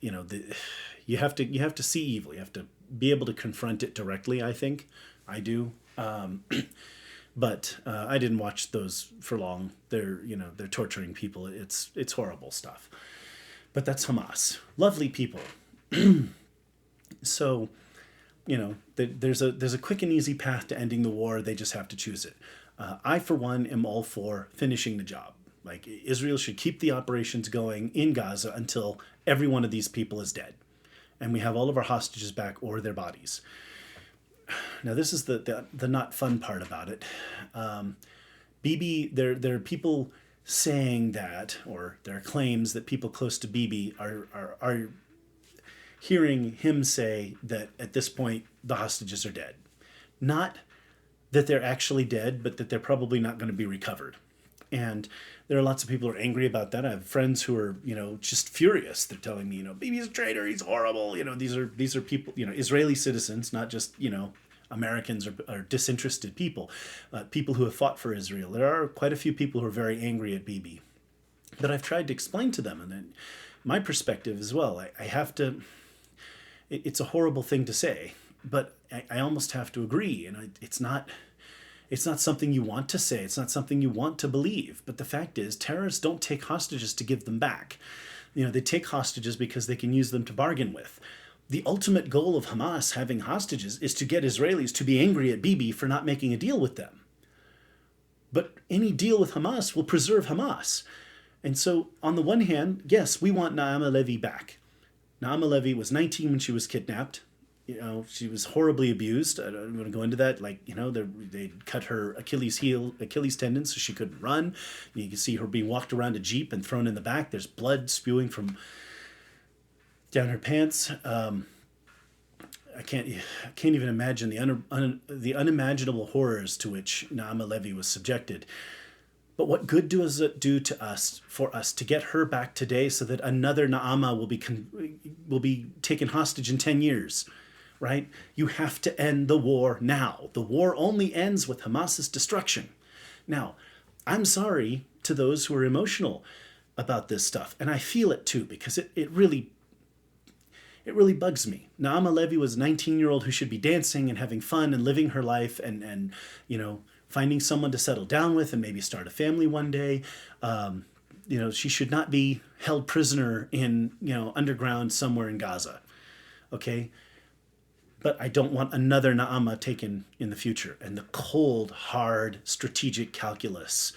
[SPEAKER 1] you have to see evil. You have to be able to confront it directly. I think I do. But I didn't watch those for long. They're torturing people. It's horrible stuff. But that's Hamas. Lovely people. So, there's a quick and easy path to ending the war. They just have to choose it. I, for one, am all for finishing the job. Like, Israel should keep the operations going in Gaza until every one of these people is dead, and we have all of our hostages back or their bodies. Now, this is the not fun part about it. Bibi, there are people saying that, or there are claims that people close to Bibi are hearing him say that at this point the hostages are dead. Not that they're actually dead, but that they're probably not going to be recovered. And there are lots of people who are angry about that. I have friends who are, just furious. They're telling me, Bibi's a traitor, he's horrible. These are people, Israeli citizens, not just, Americans or disinterested people, people who have fought for Israel. There are quite a few people who are very angry at Bibi. But I've tried to explain to them, and then my perspective as well. I have to, it's a horrible thing to say, but I almost have to agree. And it's not something you want to say. It's not something you want to believe. But the fact is, terrorists don't take hostages to give them back. They take hostages because they can use them to bargain with. The ultimate goal of Hamas having hostages is to get Israelis to be angry at Bibi for not making a deal with them. But any deal with Hamas will preserve Hamas. And so, on the one hand, yes, we want Naama Levy back. Naama Levy was 19 when she was kidnapped. She was horribly abused. I don't want to go into that. They cut her Achilles tendon so she couldn't run. You can see her being walked around a Jeep and thrown in the back. There's blood spewing from down her pants. I can't even imagine the unimaginable horrors to which Naama Levy was subjected. But what good does it do for us to get her back today so that another Naama will be taken hostage in 10 years, right? You have to end the war now. The war only ends with Hamas's destruction. Now, I'm sorry to those who are emotional about this stuff, and I feel it too, because it really bugs me. Naama Levy was a 19-year-old who should be dancing and having fun and living her life and finding someone to settle down with and maybe start a family one day. She should not be held prisoner in, underground somewhere in Gaza. Okay? But I don't want another Naama taken in the future. And the cold, hard, strategic calculus,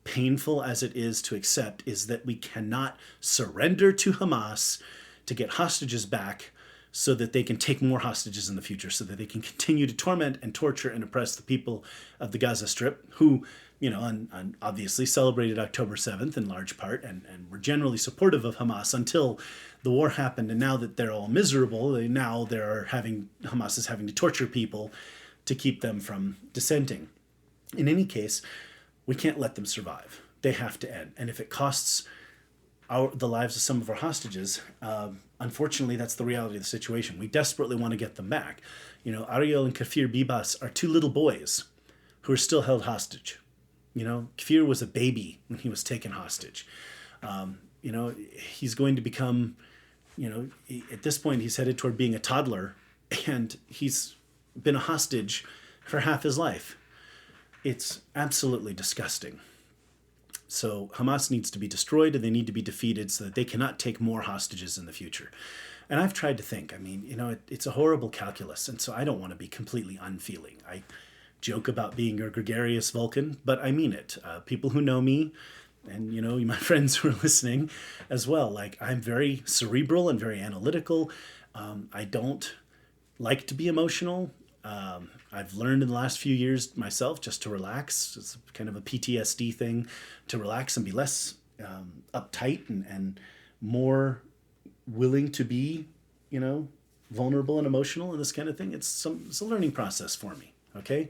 [SPEAKER 1] painful as it is to accept, is that we cannot surrender to Hamas to get hostages back so that they can take more hostages in the future, so that they can continue to torment and torture and oppress the people of the Gaza Strip, who, obviously celebrated October 7th in large part and were generally supportive of Hamas until the war happened. And now that they're all miserable, Hamas is having to torture people to keep them from dissenting. In any case, we can't let them survive. They have to end. And if it costs the lives of some of our hostages, unfortunately, that's the reality of the situation. We desperately want to get them back. Ariel and Kafir Bibas are two little boys who are still held hostage. Kafir was a baby when he was taken hostage. He's going to become, at this point, he's headed toward being a toddler, and he's been a hostage for half his life. It's absolutely disgusting. So Hamas needs to be destroyed and they need to be defeated so that they cannot take more hostages in the future. And I've tried to think, I mean, it's a horrible calculus. And so I don't want to be completely unfeeling. I joke about being a gregarious Vulcan, but I mean it. People who know me, and my friends who are listening as well, like I'm very cerebral and very analytical. I don't like to be emotional. I've learned in the last few years myself just to relax. It's kind of a PTSD thing, to relax and be less uptight and more willing to be, vulnerable and emotional and this kind of thing. It's a learning process for me. Okay.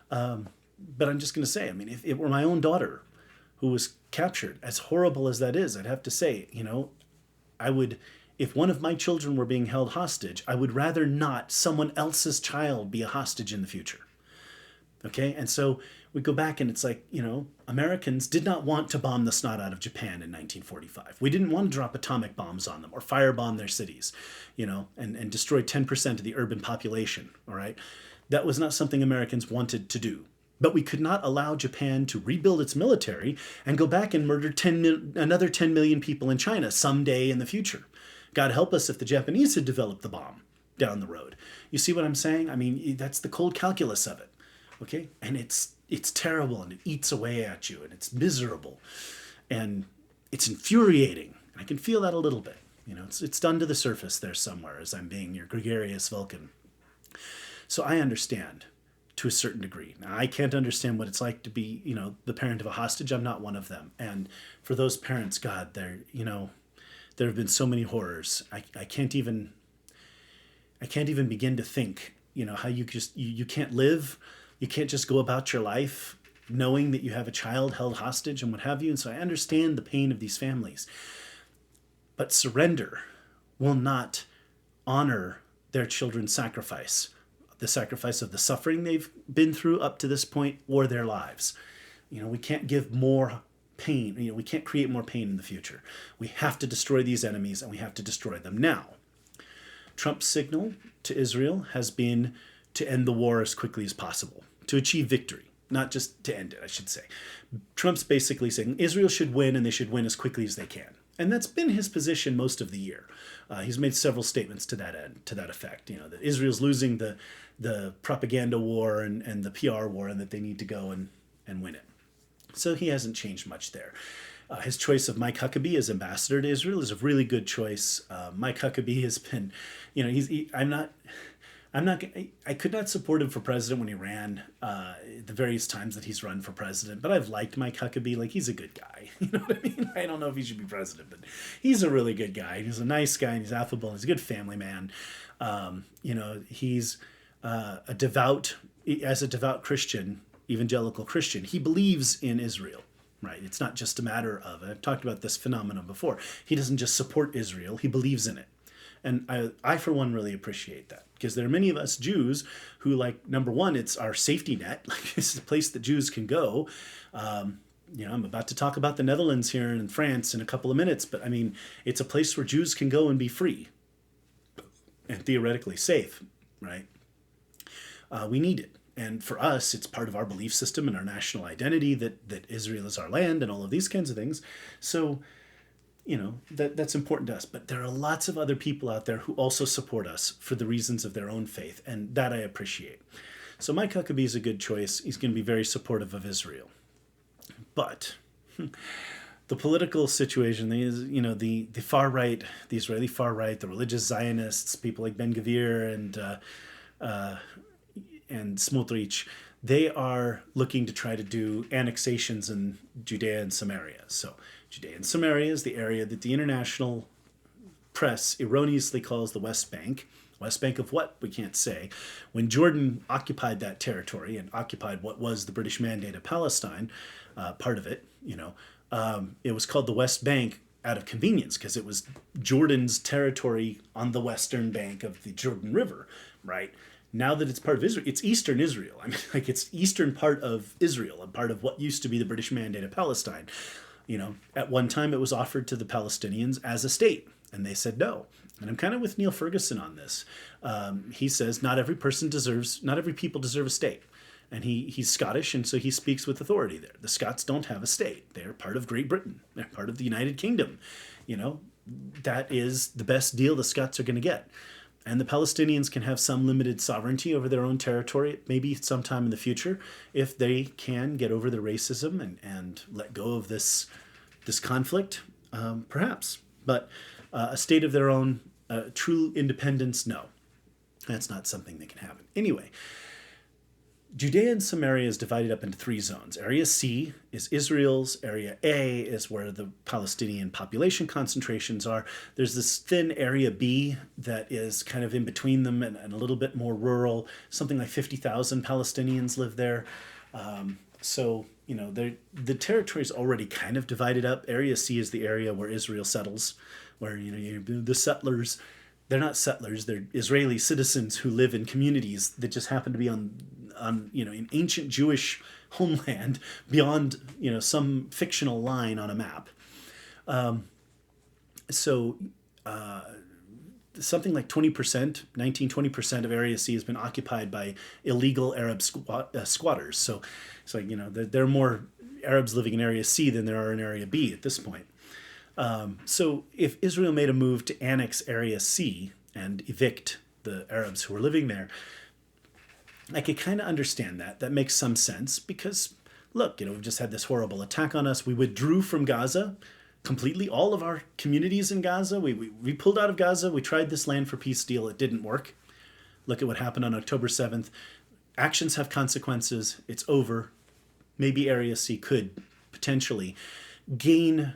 [SPEAKER 1] But I'm just going to say, I mean, if it were my own daughter who was captured, as horrible as that is, I'd have to say, I would, if one of my children were being held hostage, I would rather not someone else's child be a hostage in the future. Okay. And so we go back and it's like, Americans did not want to bomb the snot out of Japan in 1945. We didn't want to drop atomic bombs on them or firebomb their cities, and destroy 10% of the urban population. All right. That was not something Americans wanted to do. But we could not allow Japan to rebuild its military and go back and murder another 10 million people in China someday in the future. God help us if the Japanese had developed the bomb down the road. You see what I'm saying? I mean, that's the cold calculus of it. Okay? And it's terrible and it eats away at you and it's miserable and it's infuriating. I can feel that a little bit. It's done to the surface there somewhere as I'm being your gregarious Vulcan. So I understand to a certain degree. Now, I can't understand what it's like to be, the parent of a hostage. I'm not one of them. And for those parents, God, there have been so many horrors. I can't even begin to think, how you can't live. You can't just go about your life knowing that you have a child held hostage and what have you. And so I understand the pain of these families. But surrender will not honor their children's sacrifice, the sacrifice of the suffering they've been through up to this point or their lives. We can't give more pain. We can't create more pain in the future. We have to destroy these enemies and we have to destroy them now. Trump's signal to Israel has been to end the war as quickly as possible, to achieve victory, not just to end it, I should say. Trump's basically saying Israel should win and they should win as quickly as they can. And that's been his position most of the year. He's made several statements to that end, to that effect, that Israel's losing the propaganda war and the PR war and that they need to go and win it. So he hasn't changed much there. His choice of Mike Huckabee as ambassador to Israel is a really good choice. Mike Huckabee has been, I could not support him for president when he ran, the various times that he's run for president, but I've liked Mike Huckabee. Like, he's a good guy. You know what I mean? I don't know if he should be president, but he's a really good guy. He's a nice guy and he's affable. He's a good family man. He's a devout Christian, evangelical Christian. He believes in Israel. Right? It's not just a matter of, I've talked about this phenomenon before. He doesn't just support Israel, he believes in it. And I for one, really appreciate that. Because there are many of us Jews who, like, number one, it's our safety net. Like, it's the place that Jews can go. I'm about to talk about the Netherlands here and France in a couple of minutes, but I mean, it's a place where Jews can go and be free and theoretically safe, right? We need it. And for us, it's part of our belief system and our national identity that Israel is our land and all of these kinds of things. So, that's important to us. But there are lots of other people out there who also support us for the reasons of their own faith, and that I appreciate. So Mike Huckabee is a good choice. He's going to be very supportive of Israel. But the political situation is, the far right, the Israeli far right, the religious Zionists, people like Ben Gvir and Smotrich, they are looking to try to do annexations in Judea and Samaria. So Judea and Samaria is the area that the international press erroneously calls the West Bank. West Bank of what? We can't say. When Jordan occupied that territory and occupied what was the British Mandate of Palestine, part of it, it was called the West Bank out of convenience because it was Jordan's territory on the western bank of the Jordan River, right? Now that it's part of Israel, it's Eastern Israel. I mean, like, it's Eastern part of Israel and part of what used to be the British Mandate of Palestine. At one time it was offered to the Palestinians as a state, and they said no. And I'm kind of with Neil Ferguson on this. He says not every people deserve a state. and he's Scottish, and so he speaks with authority there. The Scots don't have a state. They're part of Great Britain. They're part of the United Kingdom. That is the best deal the Scots are going to get. And the Palestinians can have some limited sovereignty over their own territory, maybe sometime in the future, if they can get over their racism and let go of this conflict, perhaps. But a state of their own, true independence, no. That's not something that can happen. Anyway, Judea and Samaria is divided up into 3 zones. Area C is Israel's. Area A is where the Palestinian population concentrations are. There's this thin Area B that is kind of in between them and a little bit more rural. Something like 50,000 Palestinians live there. The territory is already kind of divided up. Area C is the area where Israel settles, where the settlers. They're not settlers. They're Israeli citizens who live in communities that just happen to be on in ancient Jewish homeland beyond some fictional line on a map. Something like 20%, 20% of Area C has been occupied by illegal Arab squatters. So there are more Arabs living in Area C than there are in Area B at this point. So if Israel made a move to annex Area C and evict the Arabs who were living there, I could kind of understand that. That makes some sense because, look, we've just had this horrible attack on us. We withdrew from Gaza completely. All of our communities in Gaza, we pulled out of Gaza. We tried this land for peace deal. It didn't work. Look at what happened on October 7th. Actions have consequences. It's over. Maybe Area C could potentially gain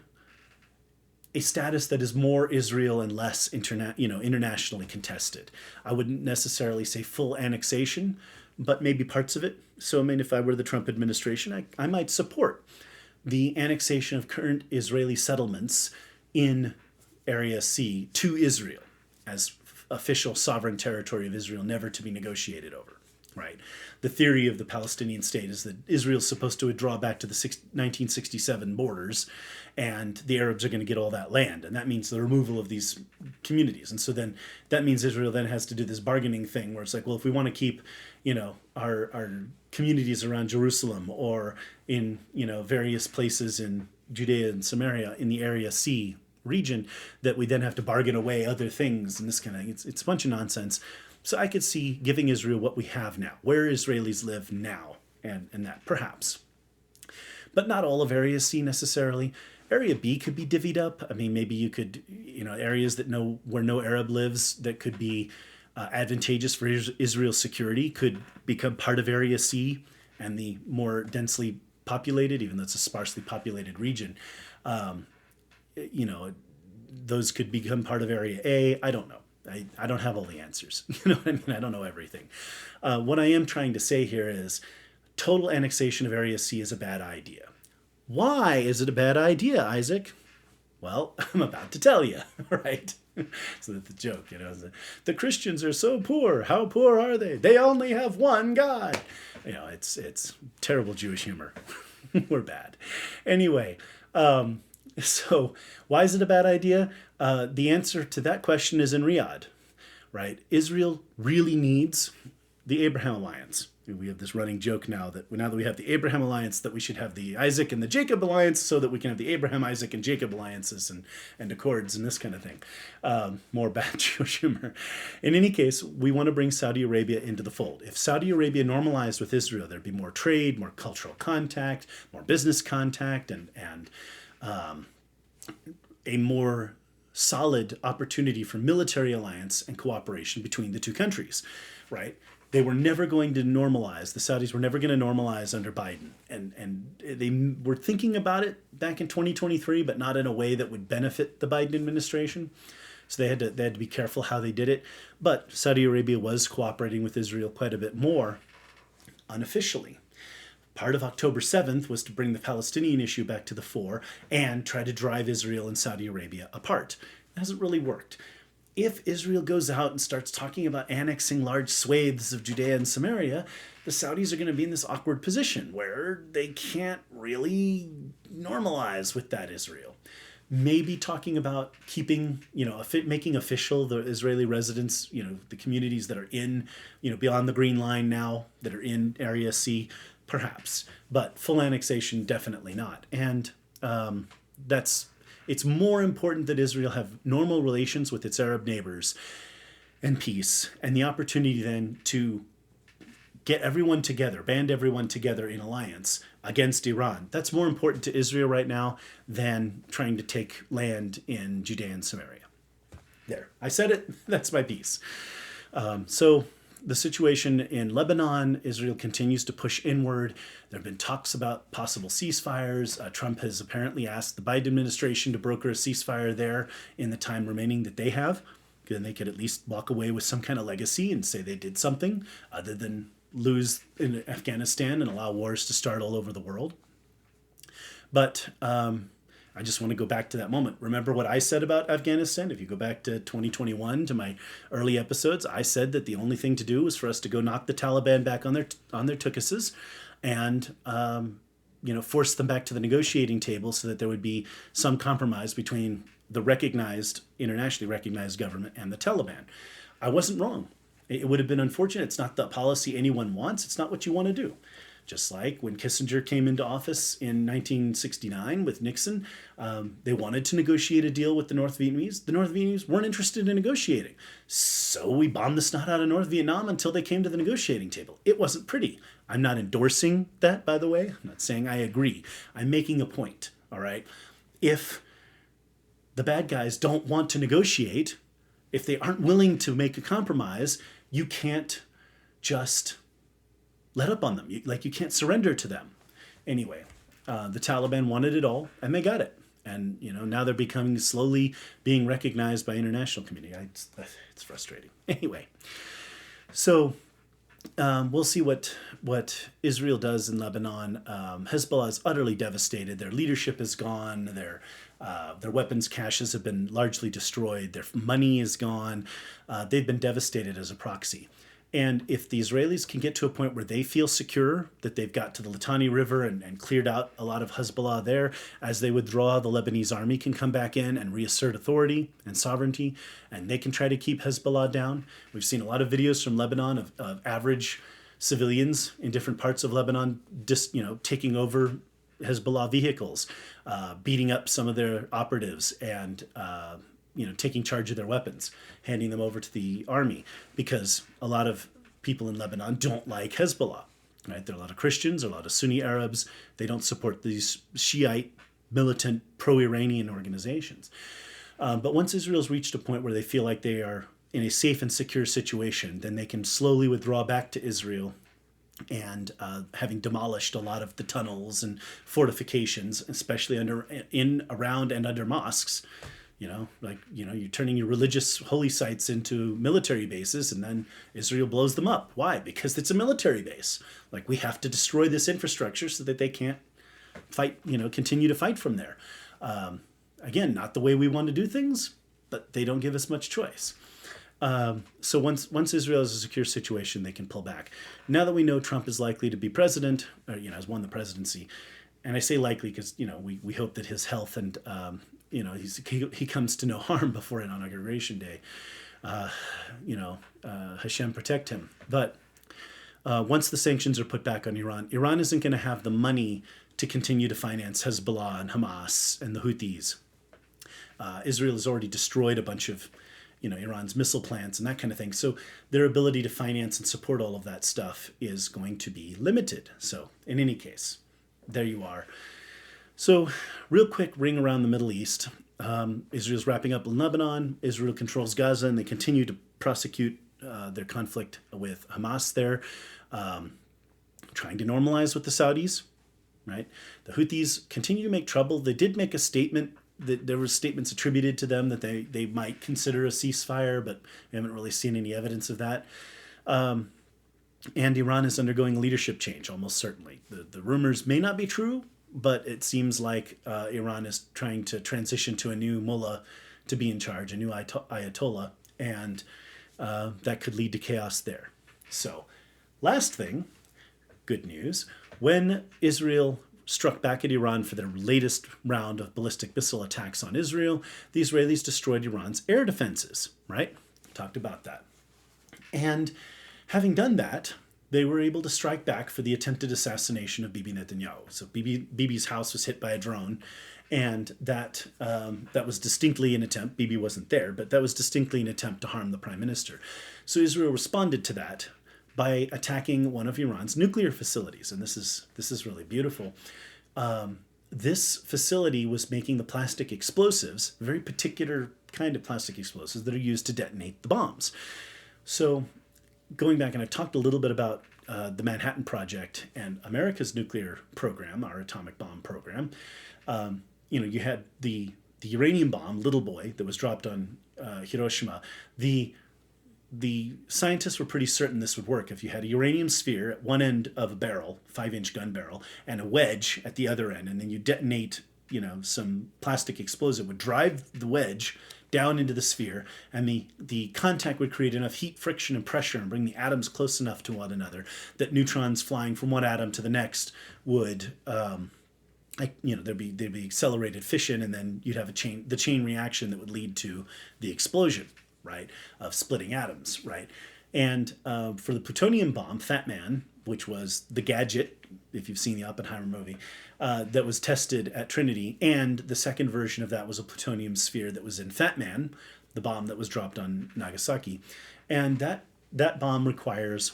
[SPEAKER 1] a status that is more Israel and less internationally contested. I wouldn't necessarily say full annexation, but maybe parts of it. So, if I were the Trump administration, I might support the annexation of current Israeli settlements in Area C to Israel as official sovereign territory of Israel, never to be negotiated over. Right. The theory of the Palestinian state is that Israel's supposed to withdraw back to the 1967 borders, and the Arabs are going to get all that land, and that means the removal of these communities. And so then that means Israel then has to do this bargaining thing where it's like, well, if we want to keep, our communities around Jerusalem or in, various places in Judea and Samaria in the Area C region, that we then have to bargain away other things and this kind of thing. It's a bunch of nonsense. So I could see giving Israel what we have now, where Israelis live now, and that perhaps. But not all of Area C necessarily. Area B could be divvied up. Maybe you could, areas where no Arab lives that could be advantageous for Israel's security could become part of Area C, and the more densely populated, even though it's a sparsely populated region, those could become part of Area A. I don't know. I don't have all the answers. You know what I mean? I don't know everything. What I am trying to say here is total annexation of Area C is a bad idea. Why is it a bad idea, Isaac? Well, I'm about to tell you, right? So that's the joke, the Christians are so poor. How poor are they? They only have one God. It's terrible Jewish humor. We're bad. Anyway, so why is it a bad idea? The answer to that question is in Riyadh, right? Israel really needs the Abraham Alliance. We have this running joke now that we have the Abraham Alliance, that we should have the Isaac and the Jacob Alliance so that we can have the Abraham, Isaac, and Jacob alliances and accords and this kind of thing. More bad Jewish humor. In any case, we want to bring Saudi Arabia into the fold. If Saudi Arabia normalized with Israel, there'd be more trade, more cultural contact, more business contact, and a more solid opportunity for military alliance and cooperation between the two countries, right? They were never going to normalize. The Saudis were never going to normalize under Biden. And they were thinking about it back in 2023, but not in a way that would benefit the Biden administration. So they had to be careful how they did it. But Saudi Arabia was cooperating with Israel quite a bit more unofficially. Part of October 7th was to bring the Palestinian issue back to the fore and try to drive Israel and Saudi Arabia apart. It hasn't really worked. If Israel goes out and starts talking about annexing large swathes of Judea and Samaria, the Saudis are going to be in this awkward position where they can't really normalize with that Israel. maybe talking about keeping, making official the Israeli residents, the communities that are in, beyond the Green Line now, that are in Area C, perhaps. But full annexation, definitely not. And it's more important that Israel have normal relations with its Arab neighbors and peace, and the opportunity then to get everyone together, band everyone together in alliance against Iran. That's more important to Israel right now than trying to take land in Judea and Samaria. There, I said it, that's my piece. So the situation in Lebanon, Israel continues to push inward. There have been talks about possible ceasefires. Trump has apparently asked the Biden administration to broker a ceasefire there in the time remaining that they have. Then they could at least walk away with some kind of legacy and say they did something other than lose in Afghanistan and allow wars to start all over the world. But I just want to go back to that moment. Remember what I said about Afghanistan? If you go back to 2021, to my early episodes, I said that the only thing to do was for us to go knock the Taliban back on their tukuses and force them back to the negotiating table so that there would be some compromise between the internationally recognized government and the Taliban. I wasn't wrong. It would have been unfortunate. It's not the policy anyone wants. It's not what you want to do. Just like when Kissinger came into office in 1969 with Nixon, they wanted to negotiate a deal with the North Vietnamese. The North Vietnamese weren't interested in negotiating. So we bombed the snot out of North Vietnam until they came to the negotiating table. It wasn't pretty. I'm not endorsing that, by the way. I'm not saying I agree. I'm making a point, all right? If the bad guys don't want to negotiate, if they aren't willing to make a compromise, you can't just let up on them. You can't surrender to them. Anyway, the Taliban wanted it all, and they got it. And now they're becoming slowly being recognized by international community. It's frustrating. Anyway, so we'll see what Israel does in Lebanon. Hezbollah is utterly devastated. Their leadership is gone. Their weapons caches have been largely destroyed. Their money is gone. They've been devastated as a proxy. And if the Israelis can get to a point where they feel secure, that they've got to the Litani River and cleared out a lot of Hezbollah there, as they withdraw, the Lebanese army can come back in and reassert authority and sovereignty, and they can try to keep Hezbollah down. We've seen a lot of videos from Lebanon of average civilians in different parts of Lebanon taking over Hezbollah vehicles, beating up some of their operatives, and taking charge of their weapons, handing them over to the army, because a lot of people in Lebanon don't like Hezbollah, right? There are a lot of Christians, there are a lot of Sunni Arabs. They don't support these Shiite, militant, pro-Iranian organizations. But once Israel's reached a point where they feel like they are in a safe and secure situation, then they can slowly withdraw back to Israel, and having demolished a lot of the tunnels and fortifications, especially around and under mosques. You're turning your religious holy sites into military bases, and then Israel blows them up. Why? Because it's a military base. We have to destroy this infrastructure so that they can't fight, continue to fight from there. Again, not the way we want to do things, but they don't give us much choice. So once Israel is a secure situation, they can pull back. Now that we know Trump is likely to be president, or has won the presidency, and I say likely because we hope that his health and he comes to no harm before Inauguration Day. Hashem protect him. But once the sanctions are put back on Iran, Iran isn't going to have the money to continue to finance Hezbollah and Hamas and the Houthis. Israel has already destroyed a bunch of Iran's missile plants and that kind of thing. So their ability to finance and support all of that stuff is going to be limited. So in any case, there you are. So real quick ring around the Middle East. Israel's wrapping up in Lebanon. Israel controls Gaza, and they continue to prosecute their conflict with Hamas there, trying to normalize with the Saudis, right? The Houthis continue to make trouble. They did make a statement that there were statements attributed to them that they might consider a ceasefire, but we haven't really seen any evidence of that. And Iran is undergoing leadership change, almost certainly. The rumors may not be true, but it seems like Iran is trying to transition to a new mullah to be in charge, a new ayatollah, and that could lead to chaos there. So, last thing, good news, when Israel struck back at Iran for their latest round of ballistic missile attacks on Israel. The Israelis destroyed Iran's air defenses, right? Talked about that. And having done that, they were able to strike back for the attempted assassination of Bibi Netanyahu. So Bibi's house was hit by a drone, and that was distinctly an attempt. Bibi wasn't there, but that was distinctly an attempt to harm the prime minister. So Israel responded to that by attacking one of Iran's nuclear facilities, and this is really beautiful. This facility was making the plastic explosives, a very particular kind of plastic explosives that are used to detonate the bombs. So going back, and I talked a little bit about the Manhattan Project and America's nuclear program, our atomic bomb program. You had the uranium bomb, Little Boy, that was dropped on Hiroshima. The scientists were pretty certain this would work. If you had a uranium sphere at one end of a barrel, 5-inch gun barrel, and a wedge at the other end, and then you detonate, some plastic explosive, would drive the wedge down into the sphere, and the contact would create enough heat, friction, and pressure and bring the atoms close enough to one another that neutrons flying from one atom to the next would, there'd be accelerated fission, and then you'd have the chain reaction that would lead to the explosion, right, of splitting atoms, right? And for the plutonium bomb, Fat Man, which was the gadget, if you've seen the Oppenheimer movie, that was tested at Trinity, and the second version of that was a plutonium sphere that was in Fat Man, the bomb that was dropped on Nagasaki. And that bomb requires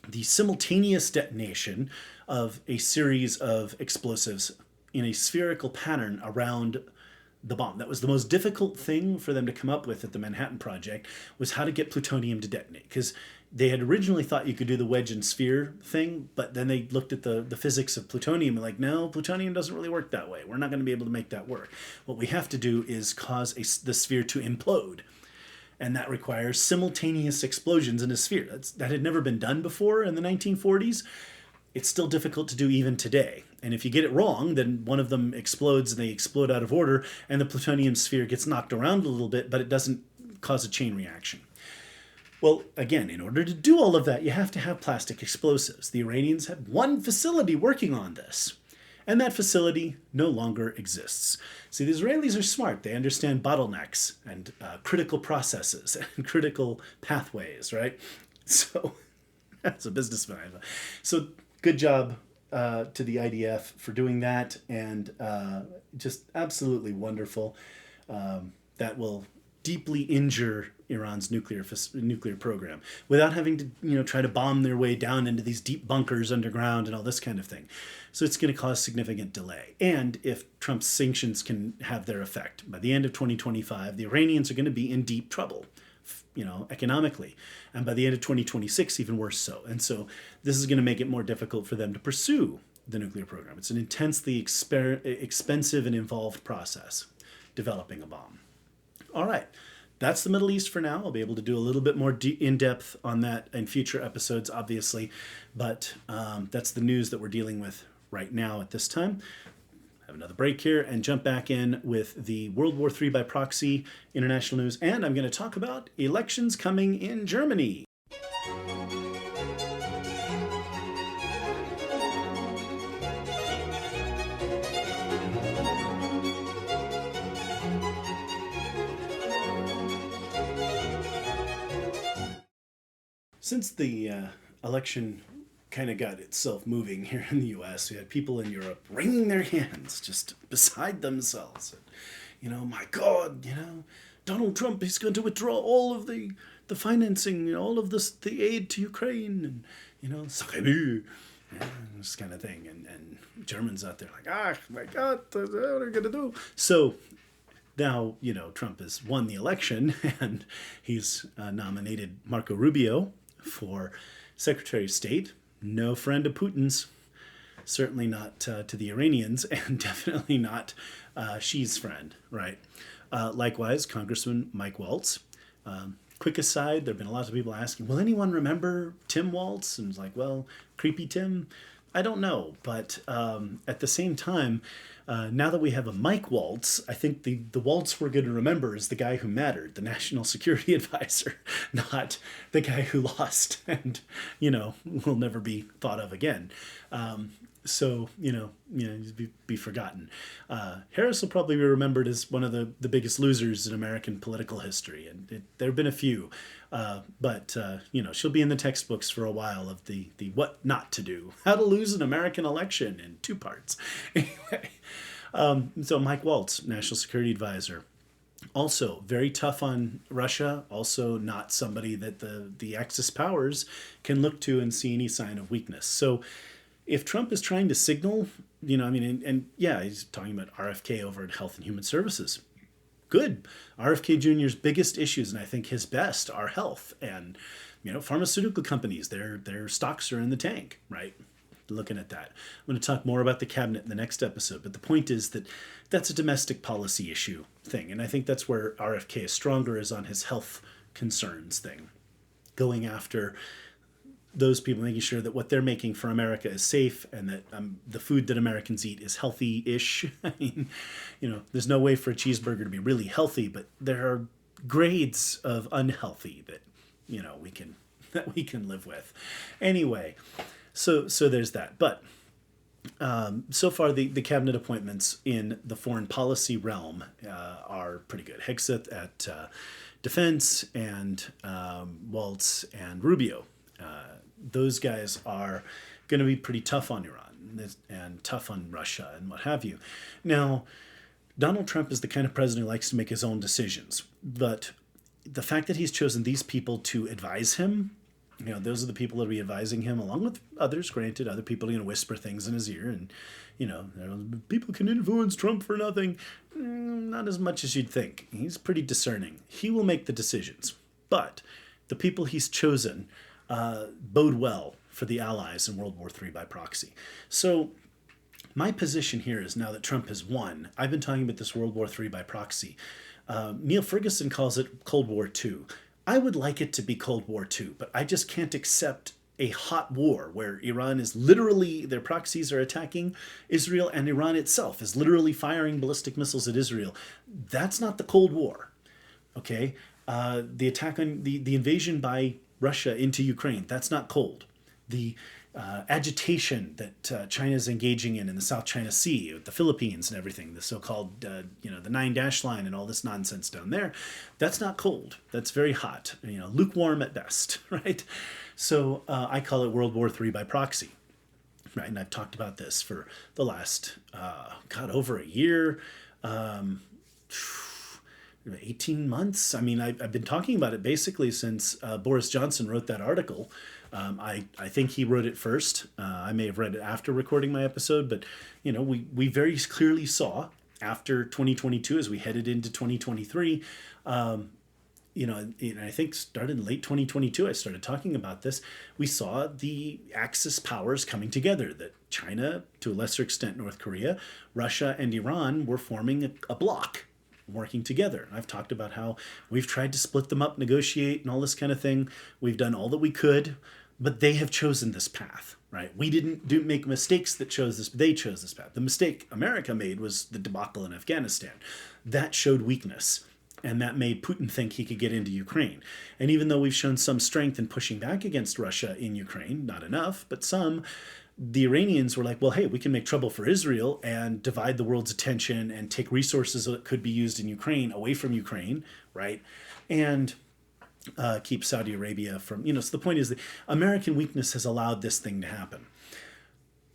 [SPEAKER 1] the simultaneous detonation of a series of explosives in a spherical pattern around the bomb. That was the most difficult thing for them to come up with at the Manhattan Project, was how to get plutonium to detonate. Because they had originally thought you could do the wedge and sphere thing, but then they looked at the physics of plutonium and no, plutonium doesn't really work that way. We're not going to be able to make that work. What we have to do is cause the sphere to implode. And that requires simultaneous explosions in a sphere. That had never been done before in the 1940s. It's still difficult to do even today. And if you get it wrong, then one of them explodes and they explode out of order, and the plutonium sphere gets knocked around a little bit, but it doesn't cause a chain reaction. Well, again, in order to do all of that, you have to have plastic explosives. The Iranians had one facility working on this, and that facility no longer exists. See, the Israelis are smart. They understand bottlenecks and critical processes and critical pathways, right? So that's a businessman. So good job to the IDF for doing that, and just absolutely wonderful. That will deeply injure Iran's nuclear program without having to try to bomb their way down into these deep bunkers underground and all this kind of thing. So it's going to cause significant delay. And if Trump's sanctions can have their effect, by the end of 2025, the Iranians are going to be in deep trouble, economically. And by the end of 2026, even worse so. And so this is going to make it more difficult for them to pursue the nuclear program. It's an intensely expensive and involved process, developing a bomb. All right. That's the Middle East for now. I'll be able to do a little bit more in-depth on that in future episodes, obviously. But that's the news that we're dealing with right now at this time. Have another break here and jump back in with the World War III by proxy international news. And I'm going to talk about elections coming in Germany. Since the election kind of got itself moving here in the U.S., we had people in Europe wringing their hands, just beside themselves. And, my God, Donald Trump, he's going to withdraw all of the financing, all of the aid to Ukraine, and, sacré, this kind of thing. And Germans out there my God, what are we going to do? So now, Trump has won the election, and he's nominated Marco Rubio for Secretary of State. No friend of Putin's, certainly not to the Iranians, and definitely not Xi's friend, right? Likewise, Congressman Mike Waltz. Quick aside, there have been a lot of people asking, will anyone remember Tim Waltz? And it's well, creepy Tim? I don't know, but at the same time, now that we have a Mike Waltz, I think the Waltz we're going to remember is the guy who mattered, the national security advisor, not the guy who lost and, will never be thought of again. So, be forgotten. Harris will probably be remembered as one of the biggest losers in American political history, and there have been a few. But she'll be in the textbooks for a while of the what not to do, how to lose an American election in two parts. Anyway, so Mike Waltz, National Security Advisor, also very tough on Russia, also not somebody that the Axis powers can look to and see any sign of weakness. So if Trump is trying to signal, and yeah, he's talking about RFK over at Health and Human Services. Good. RFK Jr.'s biggest issues, and I think his best, are health and, pharmaceutical companies. Their stocks are in the tank, right? Looking at that. I'm going to talk more about the cabinet in the next episode, but the point is that that's a domestic policy issue thing, and I think that's where RFK is stronger, is on his health concerns thing, going after those people, making sure that what they're making for America is safe and that the food that Americans eat is healthy-ish. I mean, there's no way for a cheeseburger to be really healthy, but there are grades of unhealthy that, we can live with. Anyway, so there's that. But so far, the cabinet appointments in the foreign policy realm are pretty good. Hegseth at Defense and Waltz and Rubio. Those guys are going to be pretty tough on Iran and tough on Russia and what have you. Now, Donald Trump is the kind of president who likes to make his own decisions. But the fact that he's chosen these people to advise him, those are the people that will be advising him, along with others, granted. Other people are going to whisper things in his ear. And, people can influence Trump for nothing. Not as much as you'd think. He's pretty discerning. He will make the decisions. But the people he's chosen bode well for the Allies in World War III by proxy. So my position here is, now that Trump has won, I've been talking about this World War III by proxy. Neil Ferguson calls it Cold War II. I would like it to be Cold War II, but I just can't accept a hot war where Iran is literally, their proxies are attacking Israel, and Iran itself is literally firing ballistic missiles at Israel. That's not the Cold War, okay? The attack on the invasion by Russia into Ukraine, that's not cold. The agitation that China is engaging in the South China Sea, with the Philippines and everything, the so-called, the 9-dash line and all this nonsense down there, that's not cold. That's very hot, lukewarm at best, right? So I call it World War III by proxy, right? And I've talked about this for the last, over a year. 18 months. I mean, I've been talking about it basically since Boris Johnson wrote that article. I think he wrote it first. I may have read it after recording my episode, but we very clearly saw after 2022, as we headed into 2023, and I think started in late 2022, I started talking about this. We saw the Axis powers coming together, that China, to a lesser extent North Korea, Russia, and Iran were forming a bloc, working together. I've talked about how we've tried to split them up, negotiate, and all this kind of thing. We've done all that we could, but they have chosen this path, right? We didn't make mistakes that chose this, they chose this path. The mistake America made was the debacle in Afghanistan. That showed weakness, and that made Putin think he could get into Ukraine. And even though we've shown some strength in pushing back against Russia in Ukraine, not enough, but some, the Iranians were like, well, hey, we can make trouble for Israel and divide the world's attention and take resources that could be used in Ukraine away from Ukraine, right? And keep Saudi Arabia from, so the point is that American weakness has allowed this thing to happen.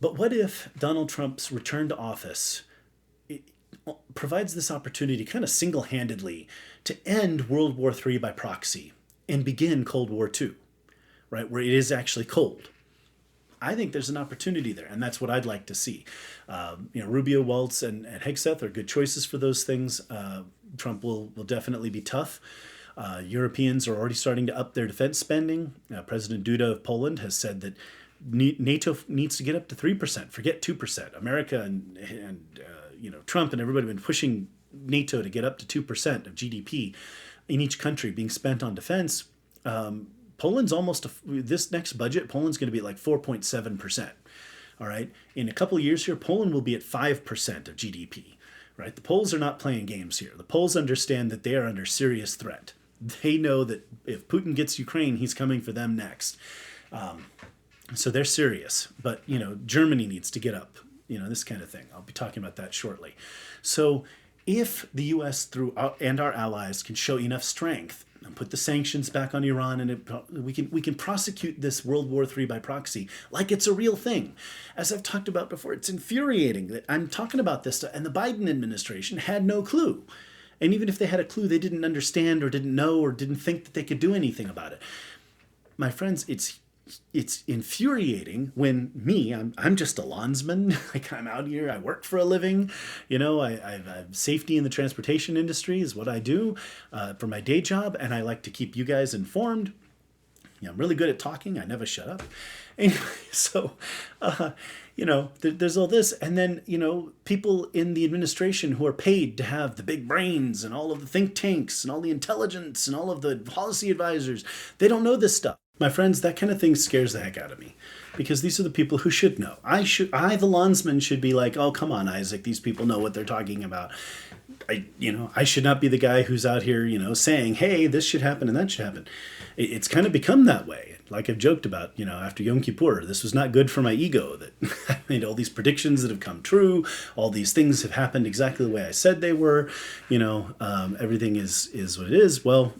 [SPEAKER 1] But what if Donald Trump's return to office provides this opportunity kind of single-handedly to end World War III by proxy and begin Cold War II, right, where it is actually cold? I think there's an opportunity there, and that's what I'd like to see. Rubio, Waltz, and Hegseth are good choices for those things. Trump will definitely be tough. Europeans are already starting to up their defense spending. President Duda of Poland has said that NATO needs to get up to 3%. Forget 2%. America and Trump and everybody have been pushing NATO to get up to 2% of GDP in each country being spent on defense. Poland's this next budget, Poland's going to be at like 4.7%. All right. In a couple of years here, Poland will be at 5% of GDP. Right. The Poles are not playing games here. The Poles understand that they are under serious threat. They know that if Putin gets Ukraine, he's coming for them next. So they're serious. But, Germany needs to get up, this kind of thing. I'll be talking about that shortly. So if the U.S. and our allies can show enough strength and put the sanctions back on Iran, and we can prosecute this World War III by proxy like it's a real thing. As I've talked about before, it's infuriating that I'm talking about this, and the Biden administration had no clue. And even if they had a clue, they didn't understand or didn't know or didn't think that they could do anything about it. My friends, it's infuriating when I'm just a lawnsman. Like, I'm out here, I work for a living, I have safety in the transportation industry is what I do for my day job, and I like to keep you guys informed. I'm really good at talking. I never shut up. Anyway, so, there's all this. And then, people in the administration who are paid to have the big brains and all of the think tanks and all the intelligence and all of the policy advisors, they don't know this stuff. My friends, that kind of thing scares the heck out of me, because these are the people who should know. I, the lawnsman, should be like, oh, come on, Isaac, these people know what they're talking about. I should not be the guy who's out here, saying, hey, this should happen and that should happen. It's kind of become that way. Like I've joked about, after Yom Kippur, this was not good for my ego, that I made all these predictions that have come true. All these things have happened exactly the way I said they were. Everything is what it is. Well,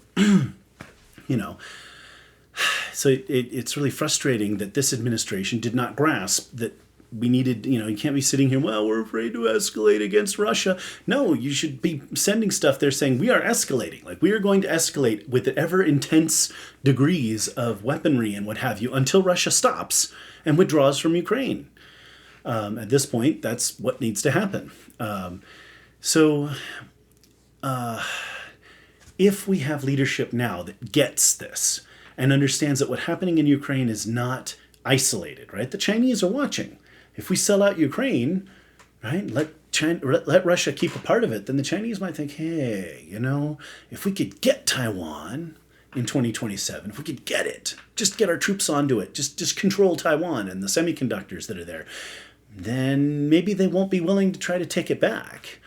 [SPEAKER 1] so it's really frustrating that this administration did not grasp that we needed, you can't be sitting here, well, we're afraid to escalate against Russia. No, you should be sending stuff there saying we are escalating. Like, we are going to escalate with ever intense degrees of weaponry and what have you until Russia stops and withdraws from Ukraine. At this point, that's what needs to happen. If we have leadership now that gets this and understands that what's happening in Ukraine is not isolated, right? The Chinese are watching. If we sell out Ukraine, right, let Russia keep a part of it, then the Chinese might think, hey, if we could get Taiwan in 2027, if we could get it, just get our troops onto it, just control Taiwan and the semiconductors that are there, then maybe they won't be willing to try to take it back.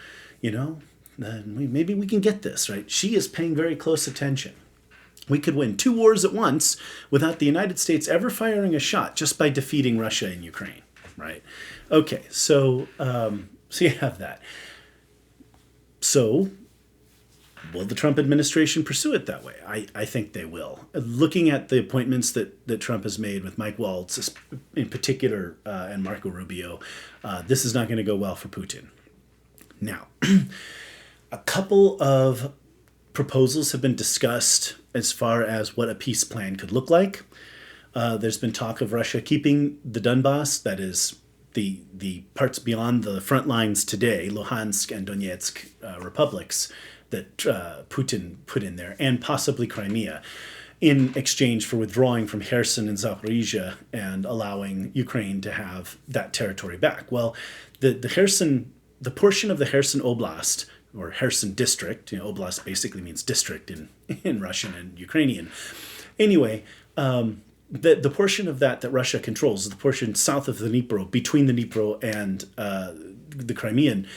[SPEAKER 1] Maybe we can get this, right? She is paying very close attention. We could win 2 wars at once without the United States ever firing a shot, just by defeating Russia in Ukraine, right? Okay, so you have that. So will the Trump administration pursue it that way? I think they will. Looking at the appointments that Trump has made with Mike Waltz in particular and Marco Rubio, this is not going to go well for Putin. Now, a couple of proposals have been discussed as far as what a peace plan could look like. There's been talk of Russia keeping the Donbass, that is the parts beyond the front lines today, Luhansk and Donetsk republics that Putin put in there, and possibly Crimea, in exchange for withdrawing from Kherson and Zaporizhia and allowing Ukraine to have that territory back. Well, the portion of the Kherson Oblast, or Kherson district, oblast basically means district in Russian and Ukrainian. Anyway, the portion of that Russia controls is the portion south of the Dnipro, between the Dnipro and the Crimean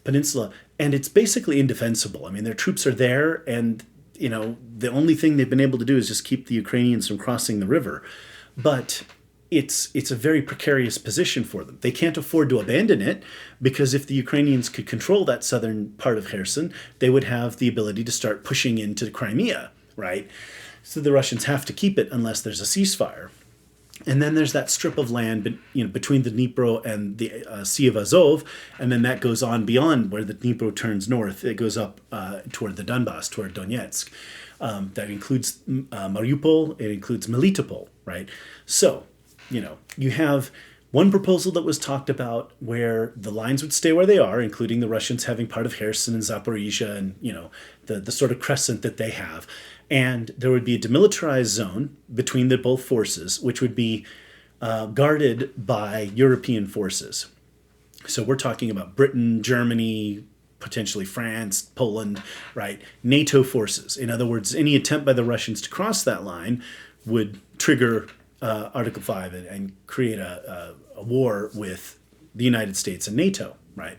[SPEAKER 1] Peninsula, and it's basically indefensible. I mean, their troops are there, and the only thing they've been able to do is just keep the Ukrainians from crossing the river. But it's a very precarious position for them. They can't afford to abandon it, because if the Ukrainians could control that southern part of Kherson, they would have the ability to start pushing into Crimea, right? So the Russians have to keep it unless there's a ceasefire. And then there's that strip of land between the Dnipro and the Sea of Azov, and then that goes on beyond where the Dnipro turns north. It goes up toward the Donbass, toward Donetsk. That includes Mariupol, it includes Melitopol, right? So, you have one proposal that was talked about where the lines would stay where they are, including the Russians having part of Kherson and Zaporizhia and, the sort of crescent that they have. And there would be a demilitarized zone between the both forces, which would be guarded by European forces. So we're talking about Britain, Germany, potentially France, Poland, right? NATO forces. In other words, any attempt by the Russians to cross that line would trigger Article 5 and create a war with the United States and NATO, right?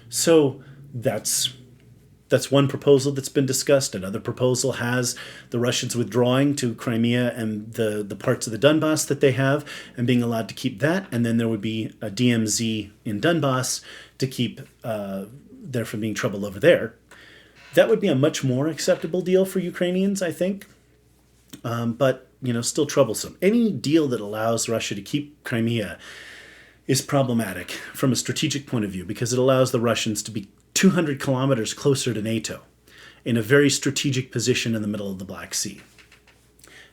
[SPEAKER 1] So that's That's one proposal that's been discussed. Another proposal has the Russians withdrawing to Crimea and the parts of the Donbass that they have and being allowed to keep that. And then there would be a DMZ in Donbass to keep there from being trouble over there. That would be a much more acceptable deal for Ukrainians, I think. But, still troublesome. Any deal that allows Russia to keep Crimea is problematic from a strategic point of view because it allows the Russians to be 200 kilometers closer to NATO in a very strategic position in the middle of the Black Sea.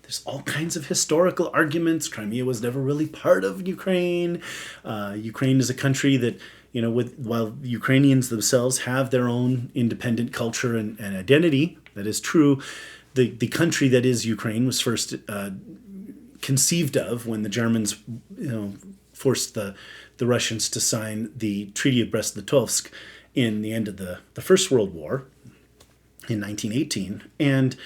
[SPEAKER 1] There's all kinds of historical arguments. Crimea was never really part of Ukraine. Ukraine is a country that, while Ukrainians themselves have their own independent culture and identity, that is true. The country that is Ukraine was first conceived of when the Germans, forced the Russians to sign the Treaty of Brest-Litovsk in the end of the First World War in 1918. And,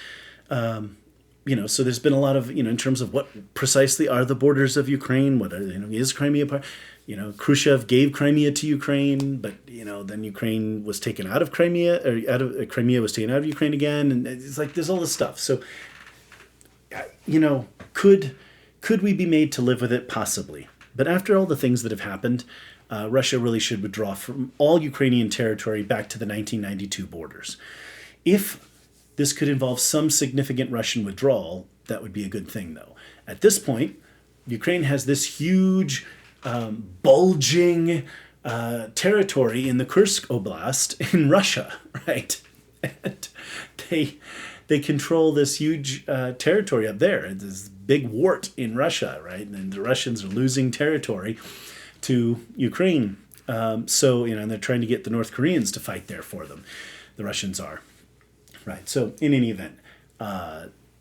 [SPEAKER 1] so there's been a lot of, in terms of what precisely are the borders of Ukraine, what are, is Crimea part? Khrushchev gave Crimea to Ukraine, but, then Ukraine was taken out of Crimea, or Crimea was taken out of Ukraine again. And it's like, there's all this stuff. So, could we be made to live with it? Possibly. But after all the things that have happened, Russia really should withdraw from all Ukrainian territory back to the 1992 borders. If this could involve some significant Russian withdrawal, that would be a good thing, though. At this point, Ukraine has this huge, bulging territory in the Kursk Oblast in Russia, right? And they control this huge territory up there. It's this big wart in Russia, right? And the Russians are losing territory to Ukraine. And they're trying to get the North Koreans to fight there for them. The Russians are. Right. So in any event,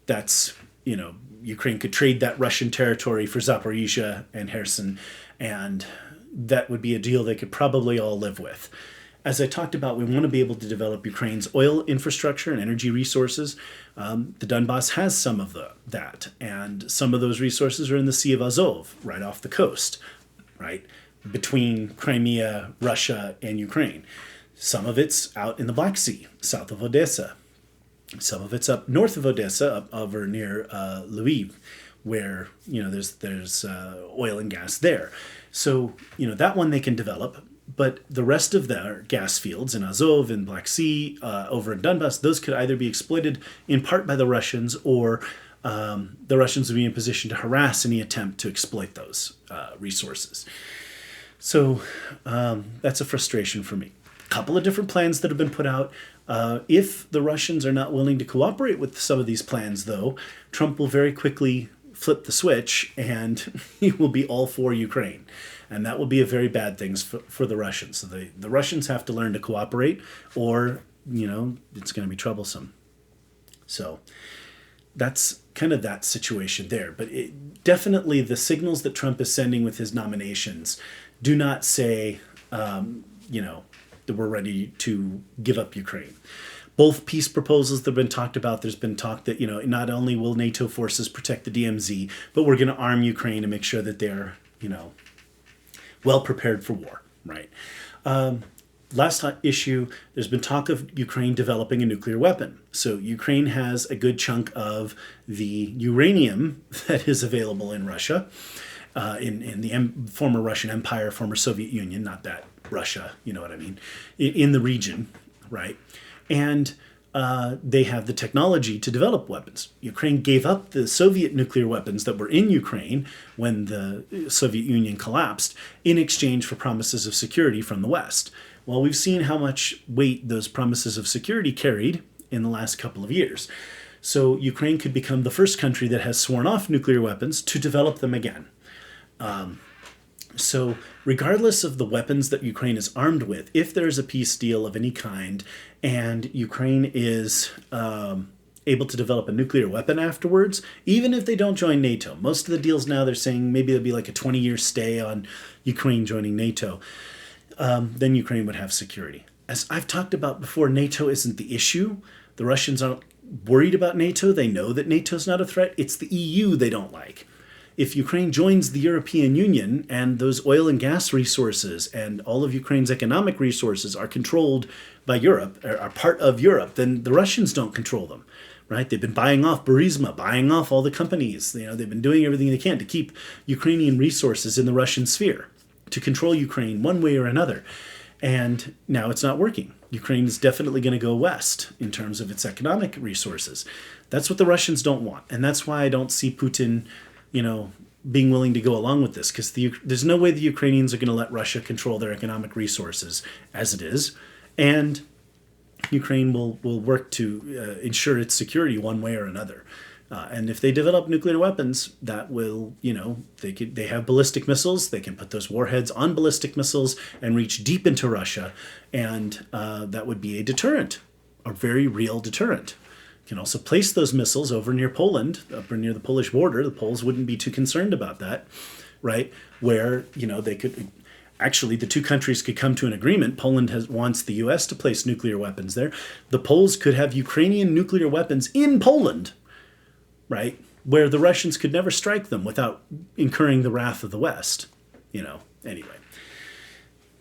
[SPEAKER 1] that's, Ukraine could trade that Russian territory for Zaporizhia and Kherson, and that would be a deal they could probably all live with. As I talked about, we want to be able to develop Ukraine's oil infrastructure and energy resources. The Donbass has some of that, and some of those resources are in the Sea of Azov, right off the coast, right, between Crimea, Russia, and Ukraine. Some of it's out in the Black Sea, south of Odessa. Some of it's up north of Odessa, up over near Lviv, where there's oil and gas there. So that one they can develop. But the rest of their gas fields in Azov, in Black Sea, over in Donbass, those could either be exploited in part by the Russians, or the Russians would be in position to harass any attempt to exploit those resources. So that's a frustration for me. A couple of different plans that have been put out. If the Russians are not willing to cooperate with some of these plans, though, Trump will very quickly flip the switch and he will be all for Ukraine. And that will be a very bad thing for the Russians. So the Russians have to learn to cooperate, or, it's going to be troublesome. So that's kind of that situation there. But definitely the signals that Trump is sending with his nominations do not say, that we're ready to give up Ukraine. Both peace proposals that have been talked about, there's been talk that, not only will NATO forces protect the DMZ, but we're going to arm Ukraine to make sure that they're, well prepared for war, right? Last issue, there's been talk of Ukraine developing a nuclear weapon. So Ukraine has a good chunk of the uranium that is available in Russia, in the former Russian Empire, former Soviet Union, not that Russia, you know what I mean, in the region, right? And they have the technology to develop weapons. Ukraine gave up the Soviet nuclear weapons that were in Ukraine when the Soviet Union collapsed in exchange for promises of security from the West. Well, we've seen how much weight those promises of security carried in the last couple of years. So Ukraine could become the first country that has sworn off nuclear weapons to develop them again. So regardless of the weapons that Ukraine is armed with, if there's a peace deal of any kind and Ukraine is able to develop a nuclear weapon afterwards, even if they don't join NATO, most of the deals now they're saying maybe there'll be like a 20-year stay on Ukraine joining NATO, then Ukraine would have security. As I've talked about before, NATO isn't the issue. The Russians aren't worried about NATO. They know that NATO's not a threat. It's the EU they don't like. if Ukraine joins the European Union and those oil and gas resources and all of Ukraine's economic resources are controlled by Europe, or are part of Europe, then the Russians don't control them, right? They've been buying off Burisma, buying off all the companies. They've been doing everything they can to keep Ukrainian resources in the Russian sphere, to control Ukraine one way or another. And now it's not working. Ukraine is definitely going to go west in terms of its economic resources. That's what the Russians don't want. And that's why I don't see Putin, being willing to go along with this, because there's no way the Ukrainians are going to let Russia control their economic resources as it is. And Ukraine will work to ensure its security one way or another. And if they develop nuclear weapons, that will, they have ballistic missiles. They can put those warheads on ballistic missiles and reach deep into Russia. And that would be a deterrent, a very real deterrent. You can also place those missiles over near Poland, up near the Polish border. The Poles wouldn't be too concerned about that, right? Where, they could... Actually, the two countries could come to an agreement. Poland wants the U.S. to place nuclear weapons there. The Poles could have Ukrainian nuclear weapons in Poland, right, where the Russians could never strike them without incurring the wrath of the West. Anyway.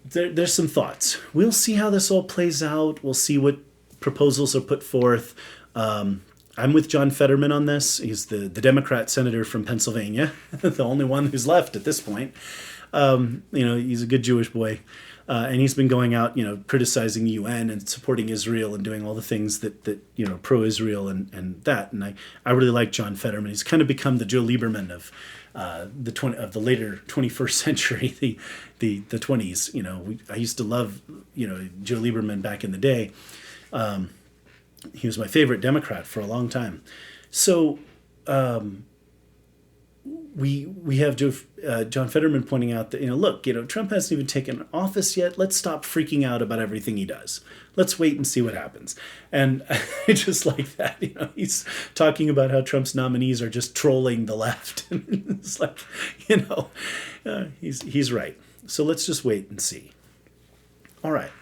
[SPEAKER 1] There's some thoughts. We'll see how this all plays out. We'll see what proposals are put forth. I'm with John Fetterman on this. He's the Democrat senator from Pennsylvania, the only one who's left at this point. He's a good Jewish boy. And he's been going out, criticizing the UN and supporting Israel and doing all the things that pro-Israel and that. And I really like John Fetterman. He's kind of become the Joe Lieberman of the later 21st century, the 20s. I used to love, Joe Lieberman back in the day. He was my favorite Democrat for a long time. So, we have John Fetterman pointing out that, look, Trump hasn't even taken office yet. Let's stop freaking out about everything he does. Let's wait and see what happens. And I just like that. He's talking about how Trump's nominees are just trolling the left. It's like, he's right. So let's just wait and see. All right.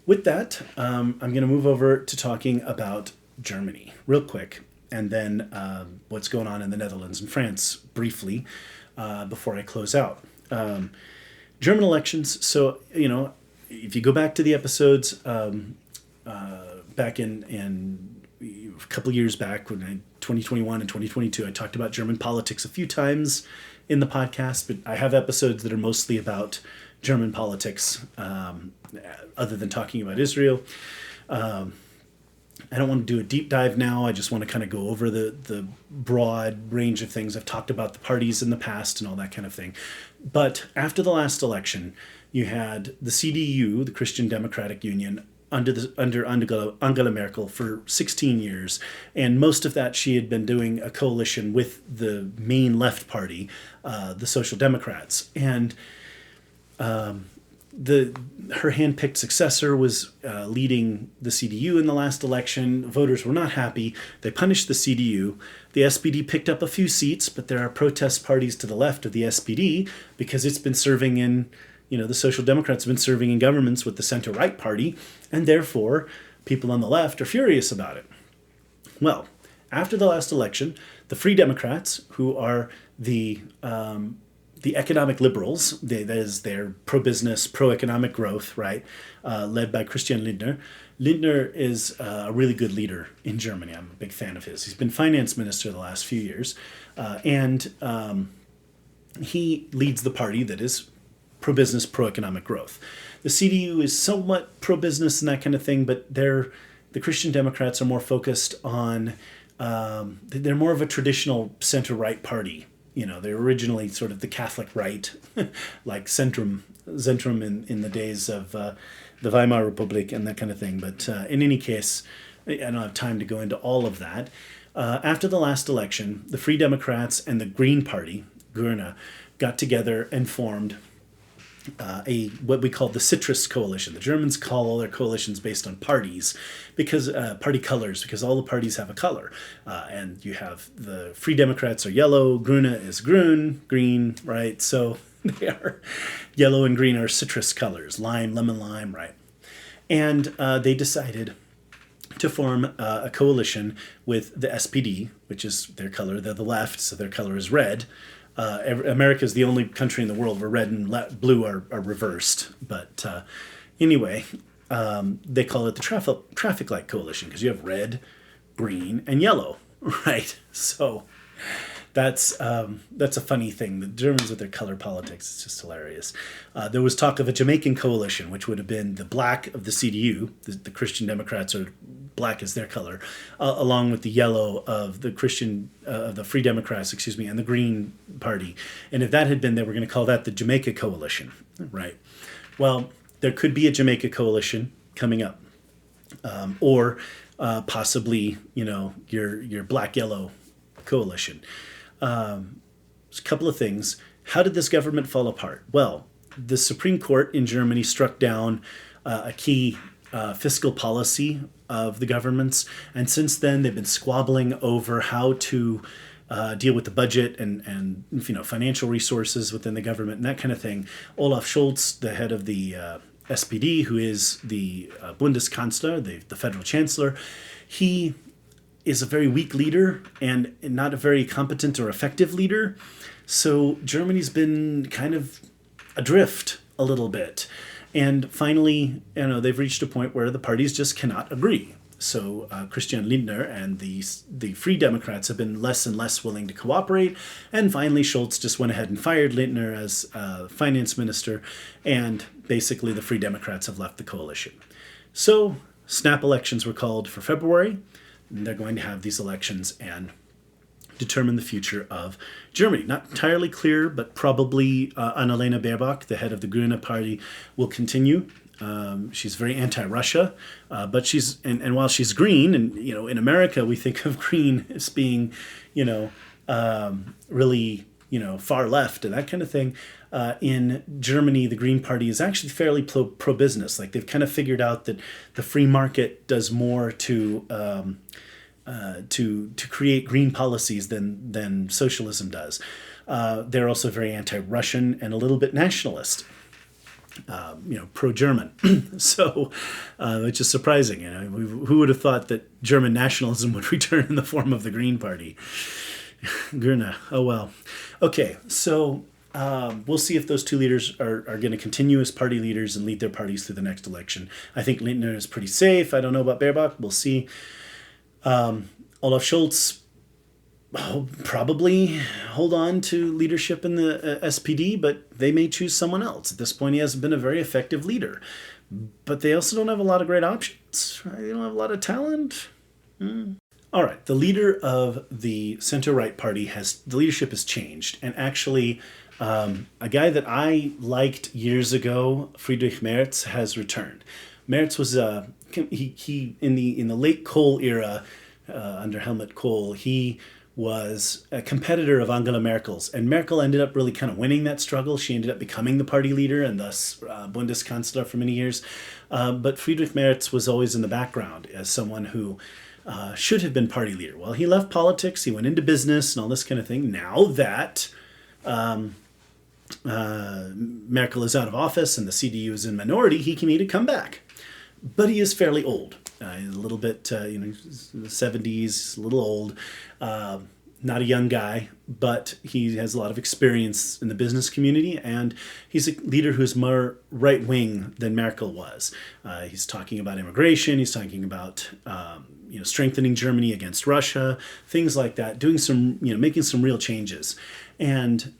[SPEAKER 1] With that, I'm going to move over to talking about Germany real quick. And then what's going on in the Netherlands and France briefly before I close out. German elections. So, if you go back to the episodes back in a couple years back, 2021 and 2022, I talked about German politics a few times in the podcast, but I have episodes that are mostly about German politics other than talking about Israel. I don't want to do a deep dive now. I just want to kind of go over the broad range of things. I've talked about the parties in the past and all that kind of thing. But after the last election, you had the CDU, the Christian Democratic Union, under Angela Merkel for 16 years. And most of that she had been doing a coalition with the main left party, the Social Democrats. And her hand-picked successor was leading the CDU in the last election. Voters were not happy. They punished the CDU. The SPD picked up a few seats, but there are protest parties to the left of the SPD because it's been serving in, the Social Democrats have been serving in governments with the center-right party, and therefore people on the left are furious about it. Well, after the last election, the Free Democrats, who are the economic liberals, that is, they're pro-business, pro-economic growth, right, led by Christian Lindner. Lindner is a really good leader in Germany. I'm a big fan of his. He's been finance minister the last few years, and he leads the party that is pro-business, pro-economic growth. The CDU is somewhat pro-business and that kind of thing, but the Christian Democrats are more focused on, they're more of a traditional center-right party. They're originally sort of the Catholic right, like Zentrum in the days of the Weimar Republic and that kind of thing. But in any case, I don't have time to go into all of that. After the last election, the Free Democrats and the Green Party, Grüne, got together and formed what we call the Citrus Coalition. The Germans call all their coalitions based on parties, because party colors, because all the parties have a color. And you have the Free Democrats are yellow, Grüne is green, right? So they are yellow and green are citrus colors, lime, lemon lime, right? And they decided to form a coalition with the SPD, which is their color. They're the left, so their color is red. America is the only country in the world where red and blue are reversed. But anyway, they call it the traffic light coalition because you have red, green, and yellow, right? So that's a funny thing. The Germans with their color politics is just hilarious. There was talk of a Jamaican coalition, which would have been the black of the CDU. The Christian Democrats are black as their color, along with the yellow of the the Free Democrats, and the Green Party. And if that had been, they were going to call that the Jamaica coalition, right? Well, there could be a Jamaica coalition coming up, or possibly, your black-yellow coalition. A couple of things. How did this government fall apart? Well, the Supreme Court in Germany struck down a key fiscal policy of the governments, and since then they've been squabbling over how to deal with the budget and financial resources within the government and that kind of thing. Olaf Scholz, the head of the SPD, who is the Bundeskanzler, the federal chancellor, he is a very weak leader and not a very competent or effective leader. So Germany's been kind of adrift a little bit. And finally, they've reached a point where the parties just cannot agree. So Christian Lindner and the Free Democrats have been less and less willing to cooperate. And finally, Scholz just went ahead and fired Lindner as finance minister. And basically, the Free Democrats have left the coalition. So snap elections were called for February. And they're going to have these elections and determine the future of Germany. Not entirely clear, but probably Annalena Baerbock, the head of the Grüne Party, will continue. She's very anti-Russia, but she's and while she's green, and in America we think of green as being, really far left and that kind of thing. In Germany, the Green Party is actually fairly pro-business. Like they've kind of figured out that the free market does more to create green policies than socialism does. They're also very anti-Russian and a little bit nationalist. Pro-German. So, which is surprising. Who would have thought that German nationalism would return in the form of the Green Party? Grüne. Oh well. Okay, so we'll see if those two leaders are going to continue as party leaders and lead their parties through the next election. I think Lindner is pretty safe. I don't know about Baerbock. We'll see. Olaf Scholz probably hold on to leadership in the SPD, but they may choose someone else. At this point, he hasn't been a very effective leader. But they also don't have a lot of great options. Right? They don't have a lot of talent. All right, the leader of the center-right party the leadership has changed. And actually, a guy that I liked years ago, Friedrich Merz, has returned. Merz was he in the late Kohl era, under Helmut Kohl, he was a competitor of Angela Merkel's, and Merkel ended up really kind of winning that struggle. She ended up becoming the party leader and thus Bundeskanzler for many years. But Friedrich Merz was always in the background as someone who should have been party leader. Well, he left politics, he went into business and all this kind of thing. Now that Merkel is out of office and the CDU is in minority, he can either come back. But he is fairly old. He's a little bit, the 70s, a little old. Not a young guy, but he has a lot of experience in the business community, and he's a leader who's more right-wing than Merkel was. He's talking about immigration. He's talking about strengthening Germany against Russia, things like that. Doing some, making some real changes, and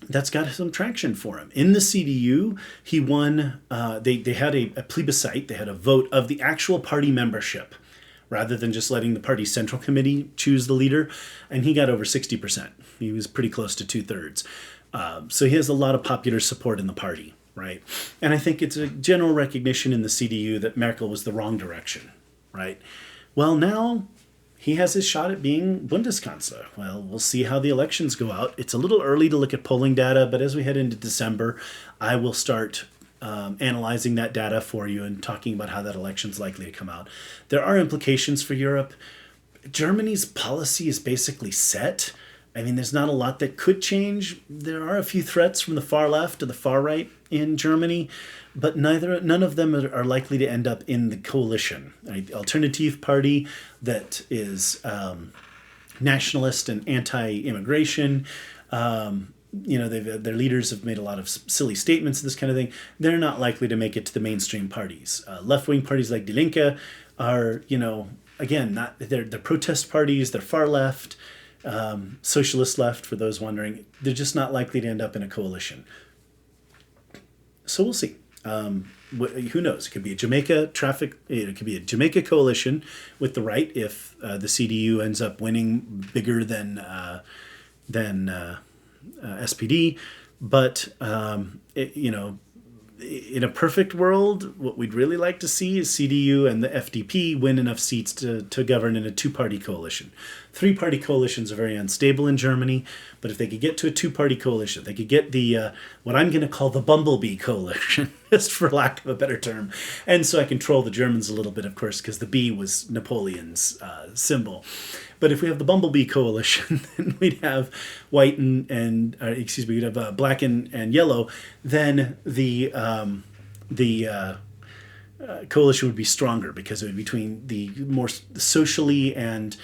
[SPEAKER 1] that's got some traction for him. In the CDU, he won, they had a plebiscite, they had a vote of the actual party membership, rather than just letting the party central committee choose the leader, and he got over 60%. He was pretty close to 2/3. So he has a lot of popular support in the party, right? And I think it's a general recognition in the CDU that Merkel was the wrong direction, right? Well, now he has his shot at being Bundeskanzler. Well, we'll see how the elections go out. It's a little early to look at polling data, but as we head into December, I will start analyzing that data for you and talking about how that election's likely to come out. There are implications for Europe. Germany's policy is basically set. I mean, there's not a lot that could change. There are a few threats from the far left to the far right in Germany, but none of them are likely to end up in the coalition. The Alternative Party that is nationalist and anti-immigration Their leaders have made a lot of silly statements, this kind of thing. They're not likely to make it to the mainstream parties. Left-wing parties like Die Linke are, again, they're protest parties. They're far left, socialist left. For those wondering, they're just not likely to end up in a coalition. So we'll see. Who knows? It could be a Jamaica coalition with the right if the CDU ends up winning bigger than SPD, but in a perfect world, what we'd really like to see is CDU and the FDP win enough seats to govern in a two-party coalition. Three-party coalitions are very unstable in Germany, but if they could get to a two-party coalition, they could get the what I'm going to call the Bumblebee coalition, just for lack of a better term. And so I can troll the Germans a little bit, of course, because the bee was Napoleon's symbol. But if we have the Bumblebee coalition, then we'd have white we'd have black and yellow. Then the coalition would be stronger because it would be between the more socially and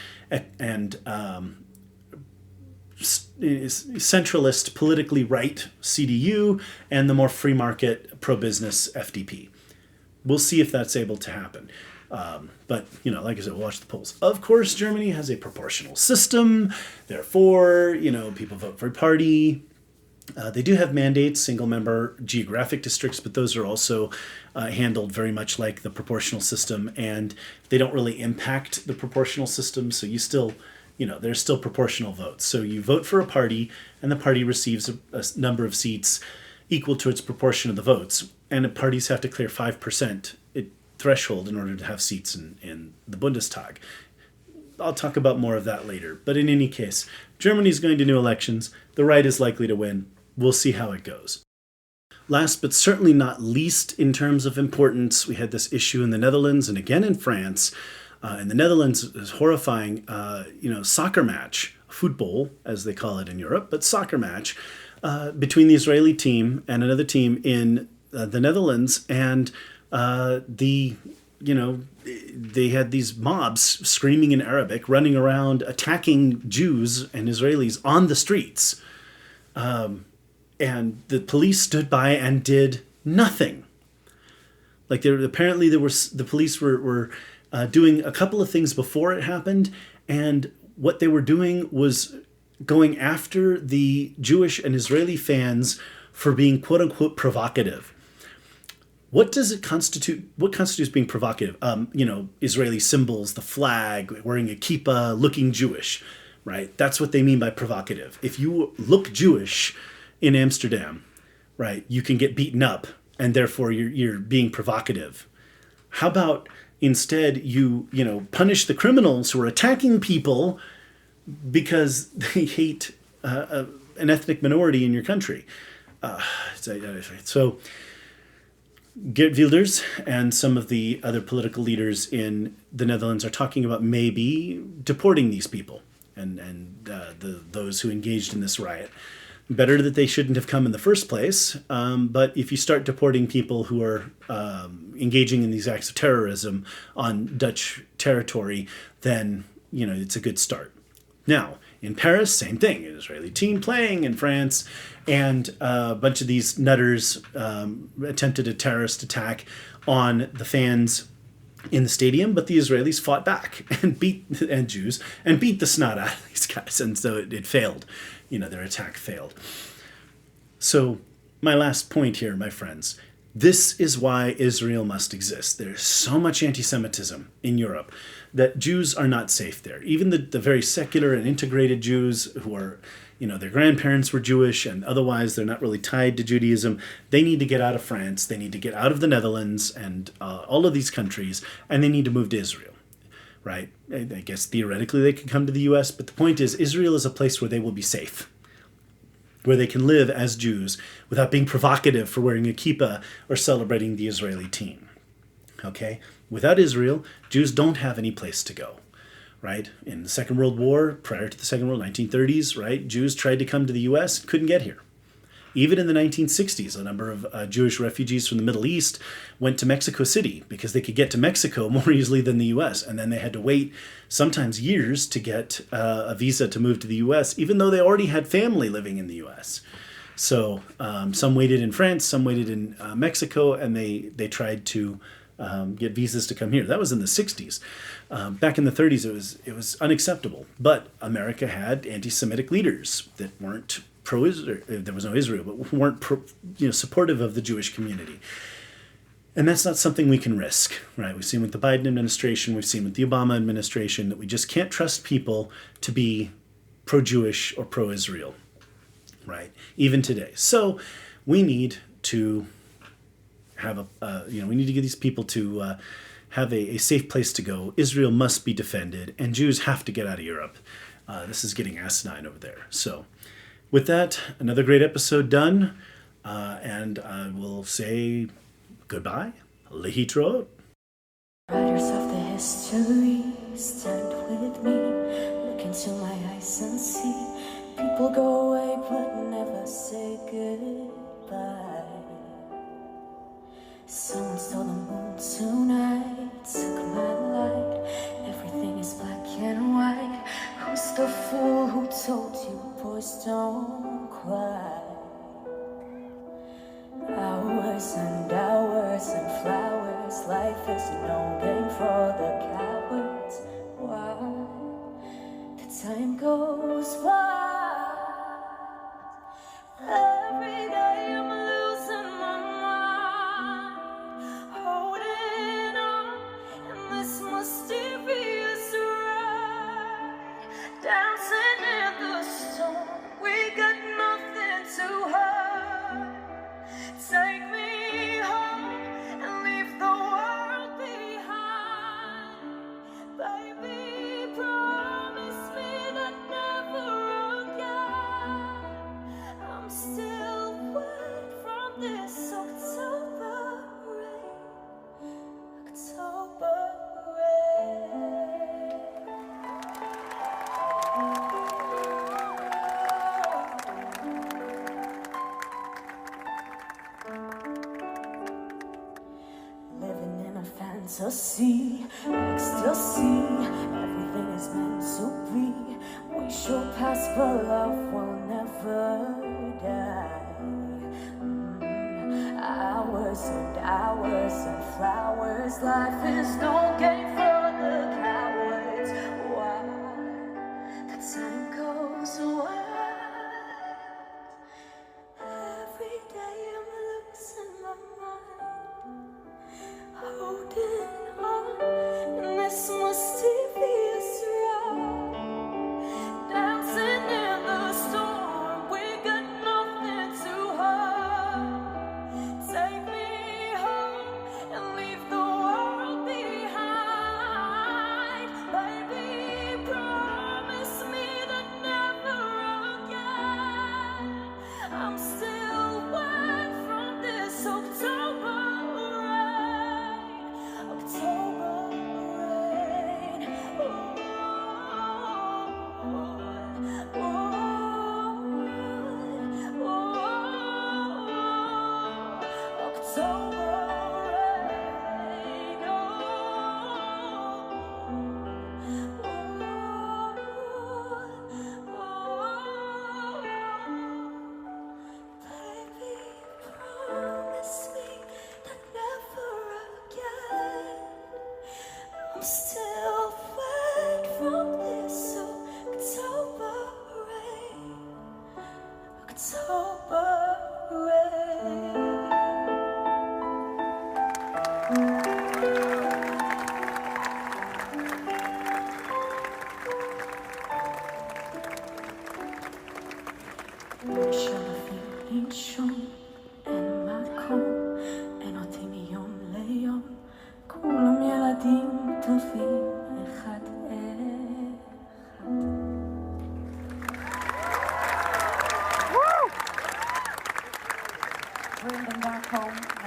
[SPEAKER 1] centralist, politically right CDU and the more free market pro-business FDP. We'll see if that's able to happen. But, like I said, we'll watch the polls. Of course, Germany has a proportional system. Therefore, people vote for a party. They do have mandates, single-member geographic districts, but those are also handled very much like the proportional system, and they don't really impact the proportional system, so you still, there's still proportional votes. So you vote for a party, and the party receives a number of seats equal to its proportion of the votes, and the parties have to clear 5% threshold in order to have seats in the Bundestag. I'll talk about more of that later. But in any case, Germany's going to new elections. The right is likely to win. We'll see how it goes. Last but certainly not least in terms of importance, we had this issue in the Netherlands and again in France. In the Netherlands, is horrifying, soccer match, football as they call it in Europe, but soccer match between the Israeli team and another team in the Netherlands, and they had these mobs screaming in Arabic, running around, attacking Jews and Israelis on the streets. And the police stood by and did nothing. Like the police were doing a couple of things before it happened, and what they were doing was going after the Jewish and Israeli fans for being quote unquote provocative. What does it constitute? What constitutes being provocative? Israeli symbols, the flag, wearing a kippah, looking Jewish, right? That's what they mean by provocative. If you look Jewish in Amsterdam, right, you can get beaten up, and therefore you're being provocative. How about instead you punish the criminals who are attacking people because they hate an ethnic minority in your country? So Geert Wilders and some of the other political leaders in the Netherlands are talking about maybe deporting these people and those who engaged in this riot. Better that they shouldn't have come in the first place, but if you start deporting people who are engaging in these acts of terrorism on Dutch territory, then it's a good start. Now, in Paris, same thing. An Israeli team playing in France, and a bunch of these nutters attempted a terrorist attack on the fans in the stadium, but the Israelis fought back and beat the snot out of these guys, and so it failed. Their attack failed. So my last point here, my friends, this is why Israel must exist. There's so much anti-Semitism in Europe that Jews are not safe there. Even the very secular and integrated Jews who are, their grandparents were Jewish and otherwise they're not really tied to Judaism. They need to get out of France. They need to get out of the Netherlands and all of these countries, and they need to move to Israel. Right? I guess theoretically they could come to the U.S., but the point is Israel is a place where they will be safe, where they can live as Jews without being provocative for wearing a kippah or celebrating the Israeli team. Okay? Without Israel, Jews don't have any place to go. Right? In the Second World War, prior to the Second World, 1930s, right? Jews tried to come to the U.S., couldn't get here. Even in the 1960s, a number of Jewish refugees from the Middle East went to Mexico City because they could get to Mexico more easily than the U.S. And then they had to wait sometimes years to get a visa to move to the U.S., even though they already had family living in the U.S. So some waited in France, some waited in Mexico, and they tried to get visas to come here. That was in the 60s. Back in the 30s, it was unacceptable. But America had anti-Semitic leaders that weren't pro-Israel. There was no Israel, but weren't supportive of the Jewish community. And that's not something we can risk, right? We've seen with the Biden administration, we've seen with the Obama administration that we just can't trust people to be pro-Jewish or pro-Israel, right? Even today. So we need to have we need to get these people to have a safe place to go. Israel must be defended, and Jews have to get out of Europe. This is getting asinine over there. So with that, another great episode done, and I will say goodbye. Lehitraot.
[SPEAKER 2] Writers of the history, stand with me. Look into my eyes and see. People go away but never say goodbye. Someone stole the moon tonight, took my light. Everything is black and white. Who's the fool who told you boys don't cry? Hours and hours and flowers. Life is no game for the cowards. Why? The time goes by. Every day I'm losing my mind, holding on in this mysterious ride, dancing in the storm. We got nothing to hide. Take me home and leave the world behind. Baby, promise me that never again. I'm still wet from this October rain. October rain. Living in a fantasy, ecstasy, everything is meant to be. We shall pass, but love will never die. Hours and hours and flowers. Life is no game for the cowards. Why? The time goes wild. Every day I'm losing my mind, holding on in this mysterious ride, dancing in the storm. We got nothing to hide. Take me home and leave the world behind. Baby, promise me that never again. I'm still wet from this October rain. October rain. October rain. Baby, promise me that never again. I'm still wet from this October rain. October rain. אין שום, אין מקום, אין אותי מיום ליום. כולם ילדים טובים אחד אחד. Bring them back home.